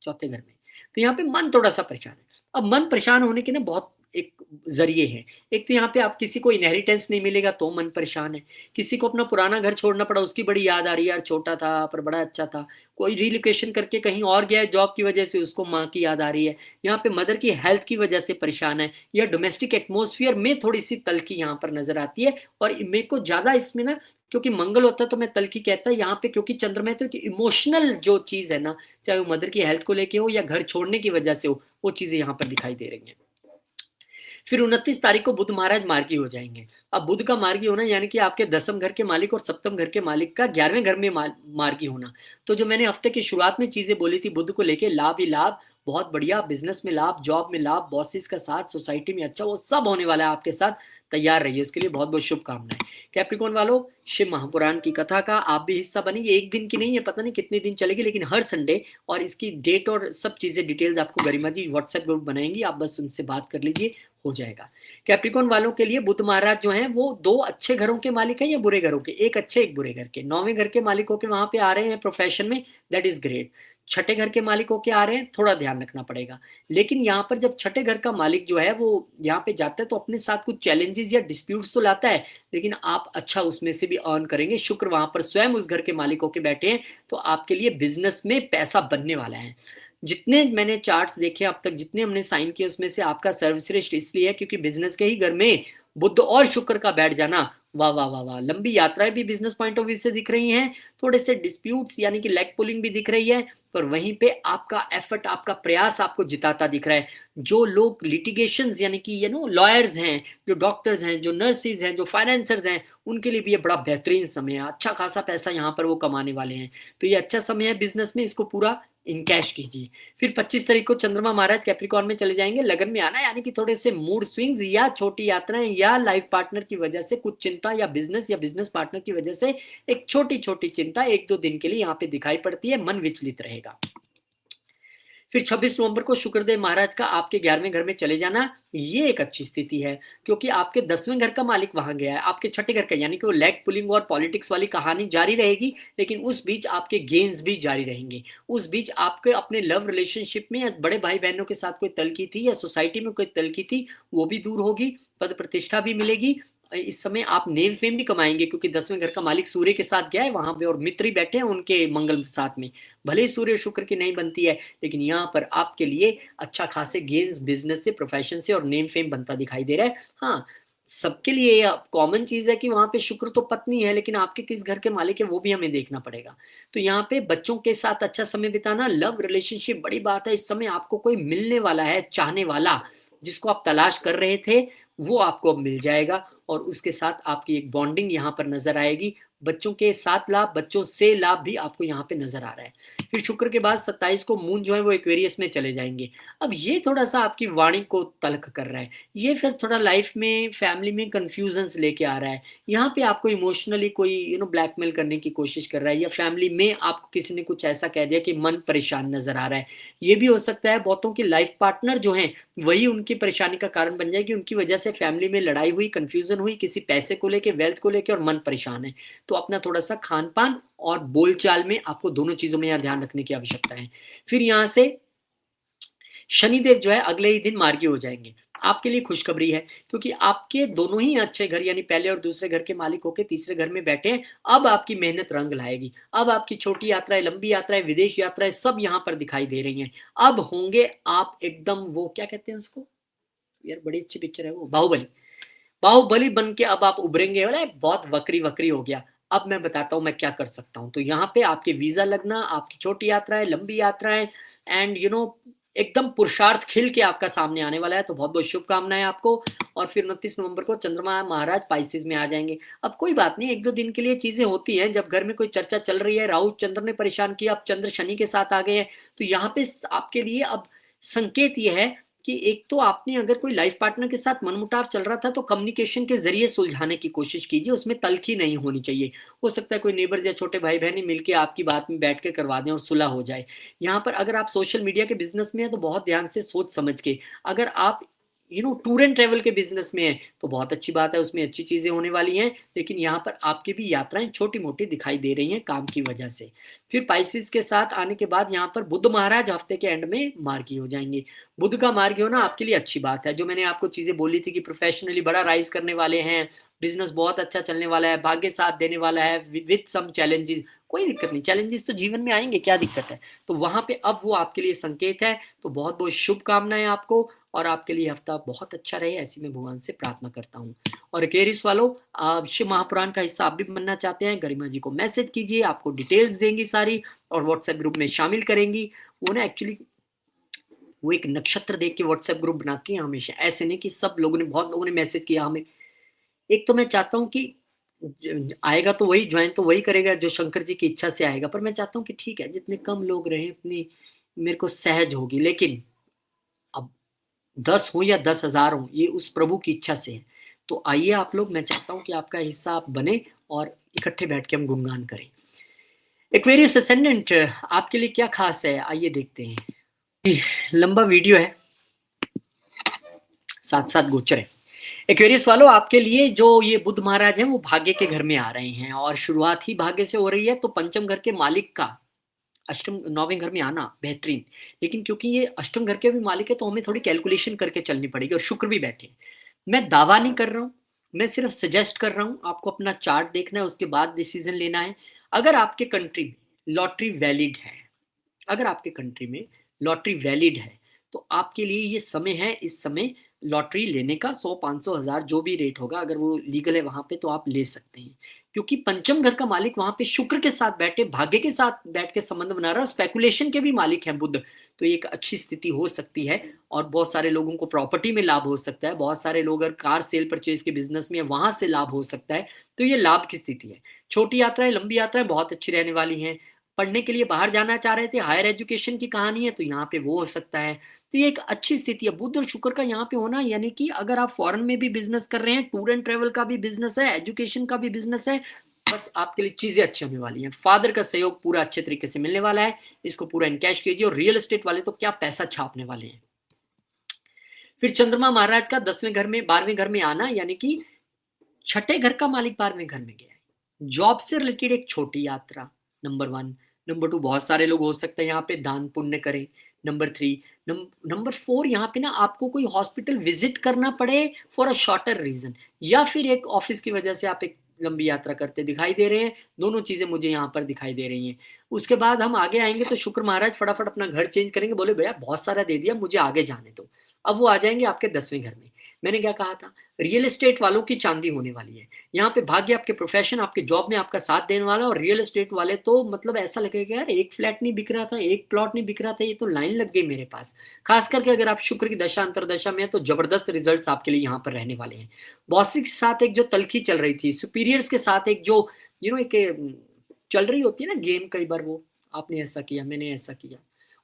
चौथे घर में। तो यहाँ पे मन थोड़ा-सा परेशान है। अब मन परेशान होने के ना बहुत एक ज़रिए हैं। एक तो यहाँ पे आप किसी को इनहेरिटेंस नहीं मिलेगा तो मन परेशान है। किसी को अपना पुराना घर छोड़ना पड़ा उसकी बड़ी याद आ रही है, यार छोटा था पर बड़ा अच्छा था। कोई रिलोकेशन करके कहीं और गया है जॉब की वजह से उसको माँ की याद आ रही है। यहाँ पे मदर की हेल्थ की वजह से परेशान है या डोमेस्टिक एटमॉस्फेयर में थोड़ी-सी तल्खी यहाँ पर नज़र आती है और मेरे को ज़्यादा इसमें ना क्योंकि मंगल होता है तो मैं तल्खी कहता यहाँ पे क्योंकि चंद्रमा है तो इमोशनल जो चीज़ है ना, चाहे वो मदर की हेल्थ को लेके हो या घर छोड़ने की वजह से हो, वो चीज़ें यहाँ पर दिखाई दे रही हैं। फिर 29 तारीख को बुध महाराज मार्गी हो जाएँगे। अब बुध का मार्गी होना यानी कि आपके दसम घर के मालिक और सप्तम घर के मालिक का 11वें घर में मार्गी होना। तो जो मैंने हफ्ते की शुरुआत में चीज़ें बोली थी बुध को लेके लाभ ही लाभ, बहुत बढ़िया बिज़नेस में लाभ, जॉब में लाभ, बॉसेस का साथ, सोसाइटी में अच्छा वो सब होने वाला है आपके साथ, तैयार रहिए उसके लिए बहुत-बहुत शुभकामनाएँ। कैप्रिकॉर्न वालों, शिव महापुराण की कथा का आप भी हिस्सा बनिए, एक दिन की नहीं है, पता नहीं कितने दिन चलेगी लेकिन हर संडे और इसकी डेट और सब चीज़ें डिटेल्स आपको गरिमा जी व्हाट्सएप ग्रुप बनाएँगी, आप बस उनसे बात कर लीजिए, हो जाएगा। कैप्रिकॉर्न वालों के लिए बुध महाराज जो हैं वो 2 अच्छे घरों के मालिक हैं या बुरे घरों के? एक अच्छे, एक बुरे घर के। 9वें घर के मालिक होके वहाँ पे आ रहे हैं प्रोफ़ेशन में, दैट इज़ ग्रेट। छठे घर के मालिक होके आ रहे हैं, थोड़ा ध्यान रखना पड़ेगा। लेकिन यहाँ पर जब छठे घर का मालिक जो है वो यहाँ पे जाता है तो अपने साथ कुछ चैलेंजेस या डिस्प्यूट्स तो लाता है, लेकिन आप अच्छा उसमें से भी अर्न करेंगे। शुक्र वहाँ पर स्वयं उस घर के मालिक होके बैठे हैं, तो आपके लिए बिज़नेस में पैसा बनने वाला है। जितने मैंने चार्ट्स देखे अब तक, जितने हमने साइन किए उसमें से आपका सर्वश्रेष्ठ इसलिए है क्योंकि बिज़नेस के ही घर में बुध और शुक्र का बैठ जाना, वाह, वाह, वाह, वाह! लंबी यात्राएँ भी बिज़नेस पॉइंट ऑफ व्यू से दिख रही हैं, थोड़े से डिस्प्यूट्स यानी कि लेग पुलिंग भी दिख रही है, पर वहीं पे आपका एफर्ट, आपका प्रयास आपको जिताता दिख रहा है। जो लोग लिटिगेशंस यानी कि लॉयर्स हैं, जो डॉक्टर्स हैं, जो नर्सेज़ हैं, जो फाइनेंसर्स हैं, उनके लिए भी ये बड़ा बेहतरीन समय है। अच्छा खासा पैसा यहाँ पर वो कमाने वाले हैं। तो ये अच्छा समय है बिज़नेस में, इसको पूरा इनकैश कीजिए। फिर 25 तारीख को चंद्रमा महाराज कैप्रिकॉर्न में चले जाएँगे, लगन में आना यानी कि थोड़े से मूड स्विंग्स या छोटी यात्राएँ या लाइफ पार्टनर की वजह से कुछ चिंता या बिज़नेस पार्टनर की वजह से एक छोटी-छोटी चिंता 1-2 दिन के लिए यहाँ पे दिखाई पड़ती है, मन विचलित रहेगा। फिर 26 नवंबर को शुक्रदेव महाराज का आपके 11वें घर में चले जाना, ये एक अच्छी स्थिति है, क्योंकि आपके 10वें घर का मालिक वहाँ गया है, आपके छठे घर का, यानी कि वो लेग पुलिंग और पॉलिटिक्स वाली कहानी जारी रहेगी, लेकिन उस बीच आपके गेन्स भी जारी रहेंगे। उस बीच आपके अपने लव रिलेशनशिप में या बड़े भाई-बहनों के साथ कोई तल्खी थी या सोसाइटी में कोई तल्खी थी, वो भी दूर होगी, पद प्रतिष्ठा भी मिलेगी। इस समय आप नेम फेम भी कमाएँगे, क्योंकि 10वें घर का मालिक सूर्य के साथ गया है वहाँ पे और मित्र ही बैठे हैं उनके मंगल साथ में। भले ही सूर्य शुक्र की नहीं बनती है, लेकिन यहाँ पर आपके लिए अच्छा खासे गेन्स बिज़नेस से, प्रोफ़ेशन से और नेम फेम बनता दिखाई दे रहा है। हाँ, सबके लिए ये कॉमन चीज़ है कि वहाँ पे शुक्र तो पत्नी है, लेकिन आपके किस घर के मालिक है वो भी हमें देखना पड़ेगा। तो यहाँ पे बच्चों के साथ अच्छा समय बिताना, लव रिलेशनशिप बड़ी बात है, इस समय आपको कोई मिलने वाला है, चाहने वाला, जिसको आप तलाश कर रहे थे, वो आपको अब मिल जाएगा और उसके साथ आपकी एक बॉन्डिंग यहाँ पर नज़र आएगी। बच्चों के साथ लाभ, बच्चों से लाभ भी आपको यहाँ पे नज़र आ रहा है। फिर शुक्र के बाद 27 को मून जो है वो एक्वेरियस में चले जाएँगे। अब ये थोड़ा-सा आपकी वाणी को तल्ख़ कर रहा है। ये फिर थोड़ा लाइफ़ में, फैमिली में कन्फ्यूज़न्स लेके आ रहा है। यहाँ पे आपको इमोशनली कोई ब्लैकमेल करने की कोशिश कर रहा है, या फैमिली में आपको किसी ने कुछ ऐसा कह दिया कि मन परेशान नज़र आ रहा है। ये भी हो सकता है बहुतों के लाइफ़ पार्टनर जो हैं, वही उनकी परेशानी का कारण बन जाए कि उनकी वजह से फैमिली में लड़ाई हुई, कन्फ्यूज़न हुई, किसी पैसे को लेके, वेल्थ को लेके और मन परेशान है। तो अपना थोड़ा-सा खान-पान और बोलचाल में आपको दोनों चीज़ों में यहाँ ध्यान रखने की आवश्यकता है। फिर यहाँ से शनिदेव जो है अगले ही दिन मार्गी हो जाएँगे। आपके लिए खुशखबरी है, क्योंकि आपके दोनों ही अच्छे घर, यानी पहले और दूसरे घर के मालिक होके तीसरे घर में बैठे हैं। अब आपकी मेहनत रंग लाएगी। अब आपकी छोटी यात्राएँ, लंबी यात्राएँ, विदेश यात्राएँ सब यहाँ पर दिखाई दे रही हैं। अब होंगे आप एकदम, वो क्या कहते हैं उसको? यार बड़ी अच्छी पिक्चर है वो, बाहुबली। बाहुबली बन के अब आप उभरेंगे, अरे बहुत वक्री-वक्री हो गया। अब मैं बताता हूँ मैं क्या कर सकता हूँ। तो यहाँ पे आपके वीज़ा लगना, आपकी छोटी यात्राएँ, लंबी यात्राएँ एंड एकदम पुरुषार्थ खिल के आपका सामने आने वाला है, तो बहुत-बहुत शुभकामनाएँ आपको। और फिर 29 नवंबर को चंद्रमा महाराज पाइसेज़ में आ जाएँगे। अब कोई बात नहीं, 1-2 दिन के लिए चीज़ें होती हैं, जब घर में कोई चर्चा चल रही है, राहु चंद्र ने परेशान किया, अब चंद्र शनि के साथ आ गए हैं, तो यहाँ पे स आपके लिए अब संकेत ये है कि एक तो आपने अगर कोई लाइफ पार्टनर के साथ मनमुटाव चल रहा था, तो कम्युनिकेशन के ज़रिए सुलझाने की कोशिश कीजिए, उसमें तल्ख़ी नहीं होनी चाहिए। हो सकता है कोई नेबर्स या छोटे भाई-बहन ही मिलके आपकी बात में बैठ के करवा दें और सुलह हो जाए। यहाँ पर अगर आप सोशल मीडिया के बिज़नेस में हैं, तो बहुत ध्यान से सोच समझ के, अगर आप टूर एंड ट्रैवल के बिज़नेस में हैं, तो बहुत अच्छी बात है, उसमें अच्छी चीज़ें होने वाली हैं, लेकिन यहाँ पर आपकी भी यात्राएँ छोटी-मोटी दिखाई दे रही हैं काम की वजह से। फिर पाइसेज़ के साथ आने के बाद यहाँ पर बुध महाराज हफ्ते के एंड में मार्गी हो जाएँगे। बुध का मार्गी होना आपके लिए अच्छी बात है। जो मैंने आपको चीज़ें बोली थी कि प्रोफ़ेशनली बड़ा राइज़ करने वाले हैं, बिज़नेस बहुत अच्छा चलने वाला है, भाग्य साथ देने वाला है, विद सम चैलेंजेज़, कोई दिक्कत नहीं, चैलेंजेज़ तो जीवन में आएँगे, क्या दिक्कत है? तो वहाँ पे अब वो आपके लिए संकेत है, तो बहुत-बहुत शुभकामनाएँ आपको और आपके लिए हफ्ता बहुत अच्छा रहे, ऐसी मैं भगवान से प्रार्थना करता हूँ। और एक्वेरियस वालों, शिव महापुराण का हिस्सा आप भी बनना चाहते हैं, गरिमा जी को मैसेज कीजिए, आपको डिटेल्स देंगी सारी और व्हाट्सएप ग्रुप में शामिल करेंगी। वो ना एक्चुअली वो एक नक्षत्र देख के व्हाट्सएप ग्रुप बनाती हैं हमेशा, ऐसे नहीं कि सब लोगों ने, बहुत लोगों ने मैसेज किया हमें। एक तो मैं चाहता हूँ कि आएगा तो वही, ज्वाइन तो वही करेगा जो शंकर जी की इच्छा से आएगा, पर मैं चाहता हूँ कि ठीक है, जितने कम लोग रहें उतनी मेरे को सहज होगी, लेकिन अब 10 हो या 10,000 हो, ये उस प्रभु की इच्छा से है। तो आइए आप लोग, मैं चाहता हूँ कि आपका हिस्सा आप बने और इकट्ठे बैठ के हम गुणगान करें। एक्वेरियस असेंडेंट आपके लिए क्या खास है, आइए देखते हैं। लंबा वीडियो है, साथ-साथ गोचर है। एक्वेरियस वालों, आपके लिए जो ये बुध महाराज हैं, वो भाग्य के घर में आ रहे हैं और शुरुआत ही भाग्य से हो रही है, तो पंचम घर के मालिक का अष्टम 9वें घर में आना बेहतरीन। लेकिन क्योंकि ये अष्टम घर के भी मालिक है, तो हमें थोड़ी कैलकुलेशन करके चलनी पड़ेगी और शुक्र भी बैठे हैं। मैं दावा नहीं कर रहा हूँ, मैं सिर्फ सजेस्ट कर रहा हूँ, आपको अपना चार्ट देखना है, उसके बाद डिसीज़न लेना है। अगर आपके कंट्री में लॉटरी वैलिड है, अगर आपके कंट्री में लॉटरी वैलिड है, तो आपके लिए ये समय है, इस समय लॉटरी लेने का 100, 500, 1000 जो भी रेट होगा, अगर वो लीगल है वहाँ पे, तो आप ले सकते हैं। क्योंकि पंचम घर का मालिक वहाँ पे शुक्र के साथ बैठे, भाग्य के साथ बैठ के संबंध बना रहा है और स्पेकुलेशन के भी मालिक हैं बुध। तो ये एक अच्छी स्थिति हो सकती है और बहुत सारे लोगों को प्रॉपर्टी में लाभ हो सकता है। बहुत सारे लोग अगर कार सेल परचेज़ के बिज़नेस में है, वहाँ से लाभ हो सकता है। तो ये लाभ की स्थिति है। छोटी यात्राएँ, लंबी यात्राएँ बहुत अच्छी रहने वाली हैं। पढ़ने के लिए बाहर जाना चाह रहे थे, हायर एजुकेशन की कहानी है, तो यहाँ पे वो हो सकता है। तो ये एक अच्छी स्थिति है। बुध और शुक्र का यहाँ पे होना, यानी कि अगर आप फ़ॉरेन में भी बिज़नेस कर रहे हैं, टूर एंड ट्रैवल का भी बिज़नेस है, एजुकेशन का भी बिज़नेस है, बस आपके लिए चीजें अच्छी होने वाली हैं। फादर का सहयोग पूरा अच्छे तरीके से मिलने वाला है, इसको पूरा इनकैश कीजिए। और रियल एस्टेट वाले तो क्या पैसा छापने वाले हैं। फिर चंद्रमा महाराज का 10वें घर में 12वें घर में आना, यानी कि छठे घर का मालिक 12वें घर में गया है। जॉब से रिलेटेड एक छोटी यात्रा, नंबर 1। नंबर 2, बहुत सारे लोग हो सकते हैं यहाँ पे दान पुण्य करें। नंबर 3, नंबर 4, यहाँ पे ना आपको कोई हॉस्पिटल विजिट करना पड़े फॉर अ शॉर्टर रीजन, या फिर एक ऑफिस की वजह से आप एक लंबी यात्रा करते दिखाई दे रहे हैं। दोनों चीजें मुझे यहाँ पर दिखाई दे रही हैं। उसके बाद हम आगे आएंगे तो शुक्र महाराज फटाफट अपना घर चेंज करेंगे, बोले भैया बहुत सारा दे दिया, मुझे आगे जाने दो। अब वो आ जाएंगे आपके 10वें घर में। मैंने क्या कहा था, रियल एस्टेट वालों की चांदी होने वाली है। यहाँ पे भाग्य आपके प्रोफेशन, आपके जॉब में आपका साथ देने वाला। और रियल एस्टेट वाले तो मतलब ऐसा लगेगा यार, एक फ्लैट नहीं बिक रहा था, एक प्लॉट नहीं बिक रहा था, ये तो लाइन लग गई मेरे पास। खास करके अगर आप शुक्र की दशा अंतरदशा में है तो जबरदस्त रिजल्ट्स आपके लिए यहाँ पर रहने वाले हैं। बॉसिक के साथ एक जो तलखी चल रही थी, सुपीरियर्स के साथ एक जो एक चल रही होती है ना गेम, कई बार वो आपने ऐसा किया मैंने ऐसा किया,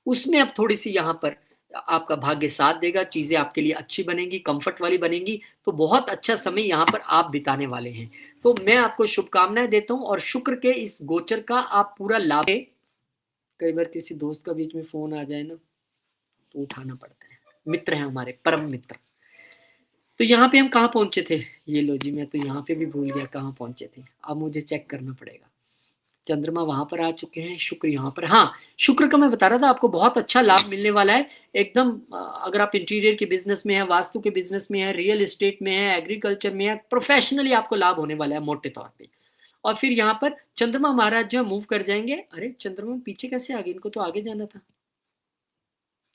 उसमें अब थोड़ी सी यहाँ पर आपका भाग्य साथ देगा, चीजें आपके लिए अच्छी बनेंगी, कंफर्ट वाली बनेंगी। तो बहुत अच्छा समय यहाँ पर आप बिताने वाले हैं। तो मैं आपको शुभकामनाएं देता हूँ और शुक्र के इस गोचर का आप पूरा लाभ। कई बार किसी दोस्त का बीच में फोन आ जाए ना तो उठाना पड़ता है, मित्र है हमारे, परम मित्र। तो यहाँ पे हम कहाँ पहुंचे थे, ये लो जी, मैं तो यहाँ पे भी भूल गया कहाँ पहुंचे थे, अब मुझे चेक करना पड़ेगा। चंद्रमा वहां पर आ चुके हैं, शुक्र यहाँ पर, हाँ शुक्र का मैं बता रहा था आपको बहुत अच्छा लाभ मिलने वाला है एकदम। अगर आप इंटीरियर के बिजनेस में है, वास्तु के बिजनेस में है, रियल एस्टेट में है, एग्रीकल्चर में है, प्रोफेशनली आपको लाभ होने वाला है मोटे तौर पे। और फिर यहाँ पर चंद्रमा महाराज जो मूव कर जाएंगे। अरे चंद्रमा पीछे कैसे आ गए, इनको तो आगे जाना था।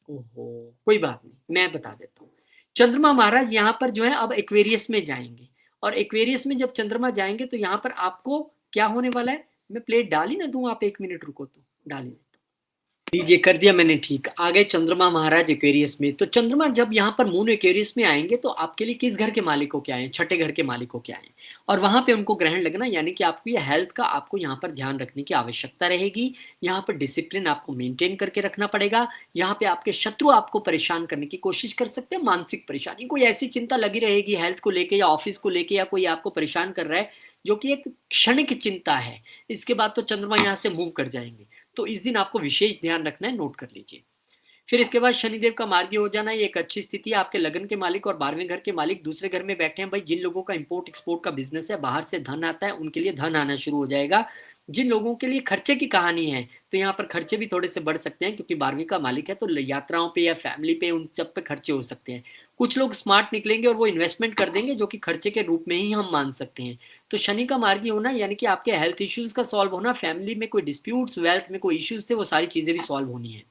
ओहो, कोई बात नहीं, मैं बता देता हूँ। चंद्रमा महाराज यहाँ पर जो है अब एक्वेरियस में जाएंगे। और एक्वेरियस में जब चंद्रमा जाएंगे तो यहाँ पर आपको क्या होने वाला है, मैं प्लेट डाल ही ना दूं, आप 1 मिनट रुको तो डाल ही देता हूँ। लीजिए कर दिया मैंने ठीक। आ गए चंद्रमा महाराज एक्वेरियस में। तो चंद्रमा जब यहाँ पर मून एक्वेरियस में आएंगे तो आपके लिए किस घर के मालिक हो के आए हैं, छठे घर के मालिक हो के आए हैं। और वहां पे उनको ग्रहण लगना, यानी कि आपको ये हेल्थ का आपको यहाँ पर ध्यान रखने की आवश्यकता रहेगी। यहाँ पर डिसिप्लिन आपको मेंटेन करके रखना पड़ेगा। यहाँ पे आपके शत्रु आपको परेशान करने की कोशिश कर सकते हैं, मानसिक परेशानी, कोई ऐसी चिंता लगी रहेगी हेल्थ को लेके या ऑफिस को लेके, या कोई आपको परेशान कर रहा है जो कि एक क्षणिक चिंता है। इसके बाद तो चंद्रमा यहाँ से मूव कर जाएंगे। तो इस दिन आपको विशेष ध्यान रखना है, नोट कर लीजिए। फिर इसके बाद शनिदेव का मार्गी हो जाना, ये एक अच्छी स्थिति है। आपके लगन के मालिक और 12वें घर के मालिक दूसरे घर में बैठे हैं। भाई जिन लोगों का इंपोर्ट एक्सपोर्ट का बिजनेस है, बाहर से धन आता है, उनके लिए धन आना शुरू हो जाएगा। जिन लोगों के लिए खर्चे की कहानी है तो यहाँ पर खर्चे भी थोड़े से बढ़ सकते हैं, क्योंकि 12वीं का मालिक है तो यात्राओं पे या फैमिली पे उन सब पे खर्चे हो सकते हैं। कुछ लोग स्मार्ट निकलेंगे और वो इन्वेस्टमेंट कर देंगे, जो कि खर्चे के रूप में ही हम मान सकते हैं। तो शनि का मार्गी होना यानी कि आपके हेल्थ इश्यूज का सॉल्व होना, फैमिली में कोई डिस्प्यूट्स, वेल्थ में कोई इश्यूज थे, वो सारी चीजें भी सॉल्व होनी है।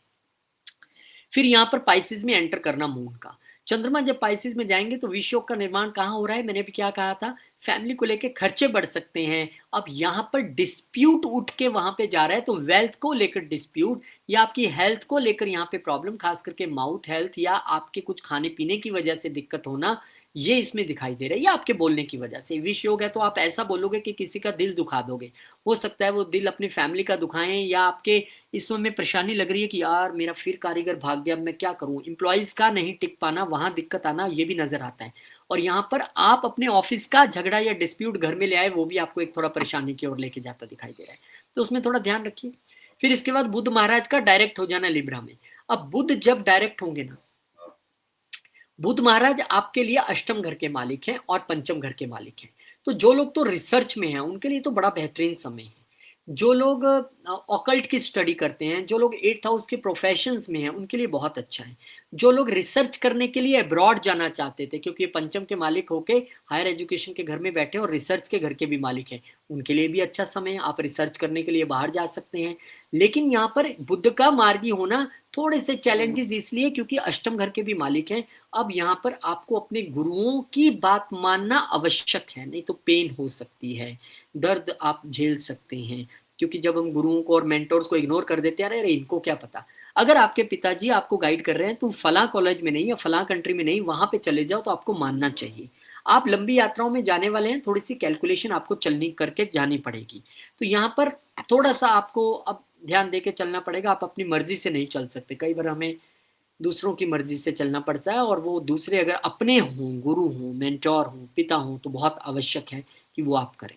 फिर यहाँ पर पाइसिस में एंटर करना मून का। चंद्रमा जब पाइसिस में जाएंगे तो विष योग का निर्माण कहाँ हो रहा है, मैंने भी क्या कहा था, फैमिली को लेकर खर्चे बढ़ सकते हैं। अब यहाँ पर डिस्प्यूट उठ के वहां पे जा रहा है, तो वेल्थ को लेकर डिस्प्यूट या आपकी हेल्थ को लेकर यहाँ पे प्रॉब्लम, खास करके माउथ हेल्थ या आपके कुछ खाने पीने की वजह से दिक्कत होना, ये इसमें दिखाई दे रहा है। या आपके बोलने की वजह से, विष योग है तो आप ऐसा बोलोगे कि किसी का दिल दुखा दोगे। हो सकता है वो दिल अपनी फैमिली का दुखाएं, या आपके इस समय परेशानी लग रही है कि यार मेरा फिर कारीगर भाग गया, अब मैं क्या करूं, एम्प्लॉयज का नहीं टिक पाना, वहां दिक्कत आना, ये भी नजर आता है। और यहाँ पर आप अपने ऑफिस का झगड़ा या डिस्प्यूट घर में ले आए, वो भी आपको एक थोड़ा परेशानी की ओर लेके जाता दिखाई दे रहा है। तो उसमें थोड़ा ध्यान रखिए। फिर इसके बाद बुध महाराज का डायरेक्ट हो जाना लिब्रा में। अब बुध जब डायरेक्ट होंगे ना, बुध महाराज आपके लिए अष्टम घर के मालिक हैं और पंचम घर के मालिक हैं। तो जो लोग तो रिसर्च में हैं उनके लिए तो बड़ा बेहतरीन समय है। जो लोग ऑकल्ट की स्टडी करते हैं, जो लोग 8th हाउस के प्रोफेशंस में हैं, उनके लिए बहुत अच्छा है। जो लोग रिसर्च करने के लिए अब्रॉड जाना चाहते थे, क्योंकि ये पंचम के मालिक होके हायर एजुकेशन के घर में बैठे और रिसर्च के घर के भी मालिक हैं, उनके लिए भी अच्छा समय है। आप रिसर्च करने के लिए बाहर जा सकते हैं। लेकिन यहाँ पर बुध का मार्गी होना थोड़े से चैलेंजेस इसलिए क्योंकि अष्टम घर के भी मालिक हैं। अब यहाँ पर आपको अपने गुरुओं की बात मानना आवश्यक है, नहीं तो पेन हो सकती है, दर्द आप झेल सकते हैं। क्योंकि जब हम गुरुओं को और मेंटोर्स को इग्नोर कर देते हैं, अरे इनको क्या पता। अगर आपके पिताजी आपको गाइड कर रहे हैं तुम फला कॉलेज में नहीं या फला कंट्री में नहीं, वहां पे चले जाओ, तो आपको मानना चाहिए। आप लंबी यात्राओं में जाने वाले हैं, थोड़ी सी कैलकुलेशन आपको चलनी करके जानी पड़ेगी। तो यहाँ पर थोड़ा सा आपको अब ध्यान दे के चलना पड़ेगा। आप अपनी मर्जी से नहीं चल सकते, कई बार हमें दूसरों की मर्जी से चलना पड़ता है, और वो दूसरे अगर अपने हों, गुरु हों, मेंटोर हों, पिता हों, तो बहुत आवश्यक है कि वो आप करें।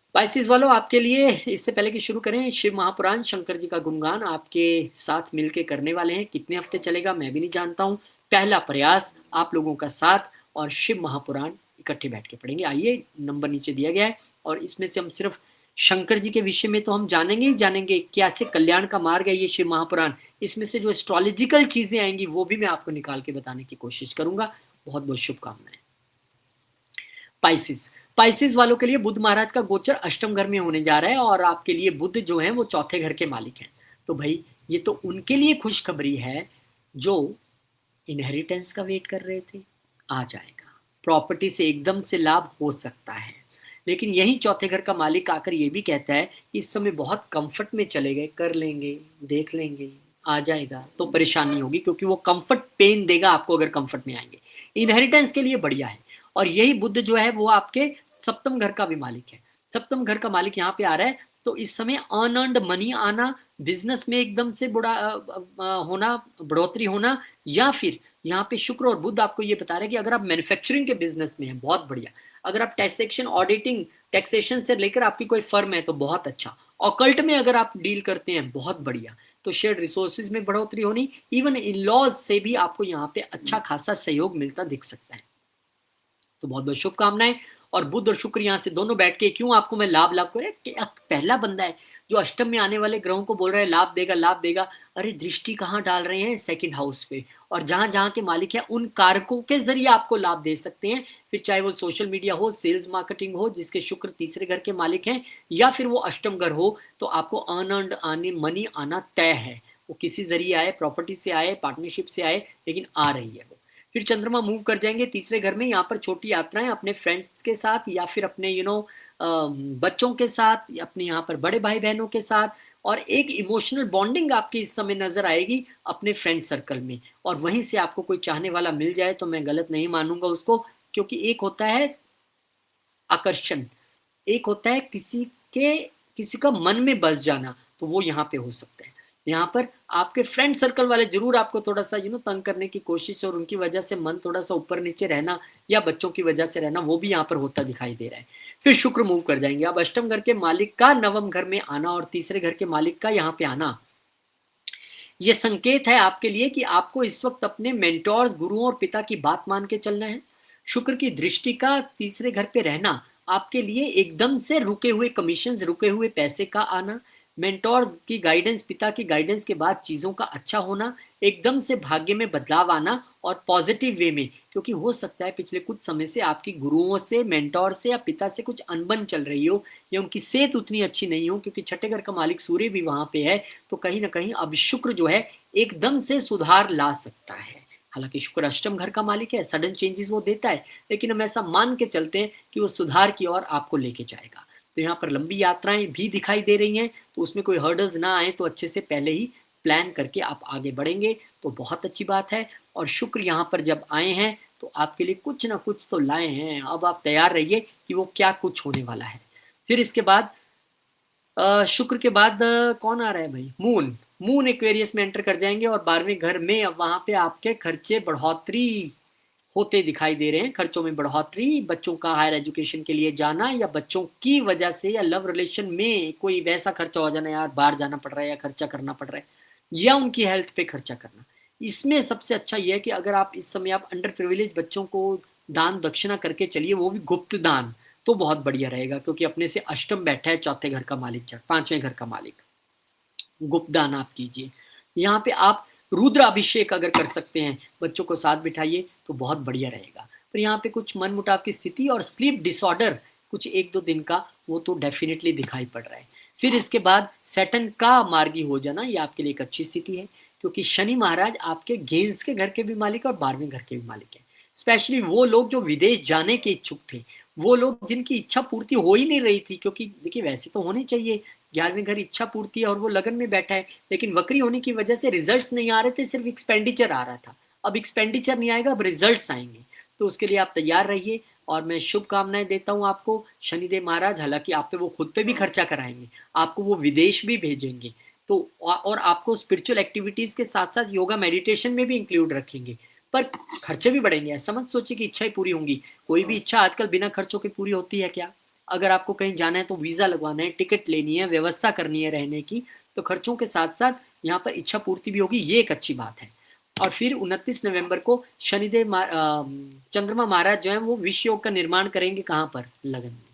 स्पाइसेस वालों आपके लिए इससे पहले कि शुरू करें, शिव महापुराण शंकर जी का गुणगान आपके साथ मिलके करने वाले हैं। कितने हफ्ते चलेगा मैं भी नहीं जानता हूँ। पहला प्रयास आप लोगों का साथ और शिव महापुराण इकट्ठे बैठ के पढ़ेंगे। आइए, नंबर नीचे दिया गया है और इसमें से हम सिर्फ शंकर जी के विषय में तो हम जानेंगे ही जानेंगे, कैसे कल्याण का मार्ग है ये शिव महापुराण। इसमें से जो एस्ट्रोलॉजिकल चीजें आएंगी वो भी मैं आपको निकाल के बताने की कोशिश करूंगा। बहुत बहुत शुभकामनाएं। पाइसिस पाइसिस वालों के लिए बुध महाराज का गोचर अष्टम घर में होने जा रहा है और आपके लिए बुध जो है वो चौथे घर के मालिक हैं। तो भाई ये तो उनके लिए खुशखबरी है जो इनहेरिटेंस का वेट कर रहे थे। आ जाएगा, प्रॉपर्टी से एकदम से लाभ हो सकता है। लेकिन यही चौथे घर का मालिक आकर ये भी कहता है कि इस समय बहुत कंफर्ट में चले गए, कर लेंगे, देख लेंगे, आ जाएगा तो परेशानी होगी, क्योंकि वो कंफर्ट पेन देगा आपको अगर कंफर्ट में आएंगे। इनहेरिटेंस के लिए बढ़िया है। और यही बुद्ध जो है वो आपके सप्तम घर का भी मालिक है। सप्तम घर का मालिक यहाँ पे आ रहा है, तो इस समय अनअर्न्ड मनी आना, बिजनेस में एकदम से होना, बढ़ोतरी होना, या फिर यहाँ पे शुक्र और बुध आपको ये बता रहे हैं कि अगर आप मैन्युफैक्चरिंग के बिजनेस में हैं बहुत बढ़िया। अगर आप टैक्सेशन, ऑडिटिंग, टैक्सेशन से लेकर आपकी कोई फर्म है तो बहुत अच्छा। ऑकल्ट में अगर आप डील करते हैं बहुत बढ़िया। तो शेयर रिसोर्सेज में बढ़ोतरी होनी, इवन इन लॉज से भी आपको यहाँ पे अच्छा खासा सहयोग मिलता दिख सकता है। तो बहुत बहुत शुभकामनाएं। और बुध और शुक्र यहाँ से दोनों बैठ के क्यों आपको मैं लाभ लाभ करे, पहला बंदा है जो अष्टम में आने वाले ग्रहों को बोल रहा है लाभ देगा लाभ देगा। अरे दृष्टि कहाँ डाल रहे हैं, सेकंड हाउस पे। और जहां जहां के मालिक है उन कारकों के जरिए आपको लाभ दे सकते हैं। फिर चाहे वो सोशल मीडिया हो, सेल्स मार्केटिंग हो, जिसके शुक्र तीसरे घर के मालिक हैं, या फिर वो अष्टम घर हो, तो आपको अनअर्न्ड आने मनी आना तय है। वो किसी जरिए आए, प्रॉपर्टी से आए, पार्टनरशिप से आए, लेकिन आ रही है वो। फिर चंद्रमा मूव कर जाएंगे तीसरे घर में। यहाँ पर छोटी यात्राएं अपने फ्रेंड्स के साथ, या फिर अपने बच्चों के साथ, या अपने यहाँ पर बड़े भाई बहनों के साथ। और एक इमोशनल बॉन्डिंग आपकी इस समय नजर आएगी अपने फ्रेंड सर्कल में। और वहीं से आपको कोई चाहने वाला मिल जाए तो मैं गलत नहीं मानूंगा उसको, क्योंकि एक होता है आकर्षण, एक होता है किसी का मन में बस जाना, तो वो यहाँ पे हो सकता है। यहाँ पर आपके फ्रेंड सर्कल वाले जरूर आपको थोड़ा सा तंग करने की कोशिश, और उनकी वजह से मन थोड़ा सा ऊपर नीचे रहना, या बच्चों की वजह से रहना, वो भी यहाँ पर होता दिखाई दे रहा है। फिर शुक्र मूव कर जाएंगे। अब अष्टम घर के मालिक का नवम घर में आना और तीसरे घर के मालिक का यहाँ पे आना, ये संकेत है आपके लिए कि आपको इस वक्त अपने मेंटोर्स, गुरुओं और पिता की बात मान के चलना है। शुक्र की दृष्टि का तीसरे घर पे रहना आपके लिए एकदम से रुके हुए कमीशन, रुके हुए पैसे का आना, मेंटोर्स की गाइडेंस, पिता की गाइडेंस के बाद चीजों का अच्छा होना, एकदम से भाग्य में बदलाव आना और पॉजिटिव वे में। क्योंकि हो सकता है पिछले कुछ समय से आपकी गुरुओं से, मेंटोर से या पिता से कुछ अनबन चल रही हो, या उनकी सेहत उतनी अच्छी नहीं हो, क्योंकि छठे घर का मालिक सूर्य भी वहां पे है। तो कहीं ना कहीं अब शुक्र जो है एकदम से सुधार ला सकता है। हालांकि शुक्र अष्टम घर का मालिक है, सडन चेंजेस वो देता है, लेकिन हम ऐसा मान के चलते हैं कि वो सुधार की ओर आपको लेके जाएगा। तो यहाँ पर लंबी यात्राएं भी दिखाई दे रही हैं, तो उसमें कोई हर्डल्स ना आए तो अच्छे से पहले ही प्लान करके आप आगे बढ़ेंगे तो बहुत अच्छी बात है। और शुक्र यहाँ पर जब आए हैं तो आपके लिए कुछ ना कुछ तो लाए हैं। अब आप तैयार रहिए कि वो क्या कुछ होने वाला है। फिर इसके बाद शुक्र के बाद कौन आ रहा है भाई, मून। मून एक्वेरियस में एंटर कर जाएंगे और 12वें घर में। अब वहां पे आपके खर्चे बढ़ोतरी होते दिखाई दे रहे हैं। खर्चों में बढ़ोतरी, बच्चों का हायर एजुकेशन के लिए जाना, या बच्चों की वजह से, या लव रिलेशन में कोई वैसा खर्चा हो जाना, यार बाहर जाना पड़ रहा है या खर्चा करना पड़ रहा है, या उनकी हेल्थ पे खर्चा करना। इसमें सबसे अच्छा यह है कि अगर आप इस समय आप अंडर प्रिविलेज बच्चों को दान दक्षिणा करके चलिए, वो भी गुप्त दान, तो बहुत बढ़िया रहेगा। क्योंकि अपने से अष्टम बैठा है चौथे घर का मालिक, पांचवें घर का मालिक, गुप्त दान आप कीजिए। यहाँ पे आप रुद्र अभिषेक अगर कर सकते हैं, बच्चों को साथ बिठाइए तो बहुत बढ़िया रहेगा। पर यहाँ पे कुछ मन मुटाव की स्थिति और स्लीप डिसऑर्डर कुछ एक दो दिन का, वो तो डेफिनेटली दिखाई पड़ रहा है। फिर इसके बाद सैटर्न का मार्गी हो जाना, ये आपके लिए एक अच्छी स्थिति है। क्योंकि शनि महाराज आपके गेंस के घर के भी मालिक है और 12वें घर के भी मालिक है। स्पेशली वो लोग जो विदेश जाने के इच्छुक थे, वो लोग जिनकी इच्छा पूर्ति हो ही नहीं रही थी, क्योंकि देखिए वैसे तो होनी चाहिए, 11वें घर इच्छा पूर्ति है और वो लगन में बैठा है, लेकिन वक्री होने की वजह से रिजल्ट्स नहीं आ रहे थे, सिर्फ एक्सपेंडिचर आ रहा था। अब एक्सपेंडिचर नहीं आएगा, अब रिजल्ट्स आएंगे। तो उसके लिए आप तैयार रहिए और मैं शुभकामनाएं देता हूं आपको। शनिदेव महाराज हालांकि आप पे वो खुद पे भी खर्चा कराएंगे, आपको वो विदेश भी भेजेंगे, तो और आपको स्पिरिचुअल एक्टिविटीज के साथ साथ योगा मेडिटेशन में भी इंक्लूड रखेंगे। पर खर्चे भी बढ़ेंगे, ऐसा मत सोचिए कि इच्छाएं पूरी होंगी। कोई भी इच्छा आजकल बिना खर्चों के पूरी होती है क्या? अगर आपको कहीं जाना है तो वीज़ा लगवाना है, टिकट लेनी है, व्यवस्था करनी है रहने की, तो खर्चों के साथ-साथ यहाँ पर इच्छा पूर्ति भी होगी, ये एक अच्छी बात है। और फिर 29 नवंबर को चंद्रमा महाराज जो हैं वो विश्व योग का निर्माण करेंगे कहाँ पर? लगन में।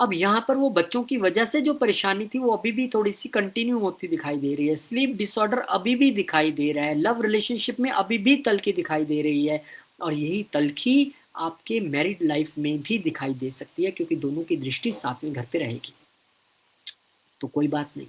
अब यहाँ पर वो बच्चों की वजह से जो परेशानी थी वो अभी भी थोड़ी-सी कंटिन्यू होती दिखाई दे रही है। स्लीप डिसऑर्डर अभी भी दिखाई दे रहा है, लव रिलेशनशिप में अभी भी तल्खी दिखाई दे रही है और यही तल्खी आपके मैरिड लाइफ में भी दिखाई दे सकती है क्योंकि दोनों की दृष्टि 7वें घर पे रहेगी। तो कोई बात नहीं।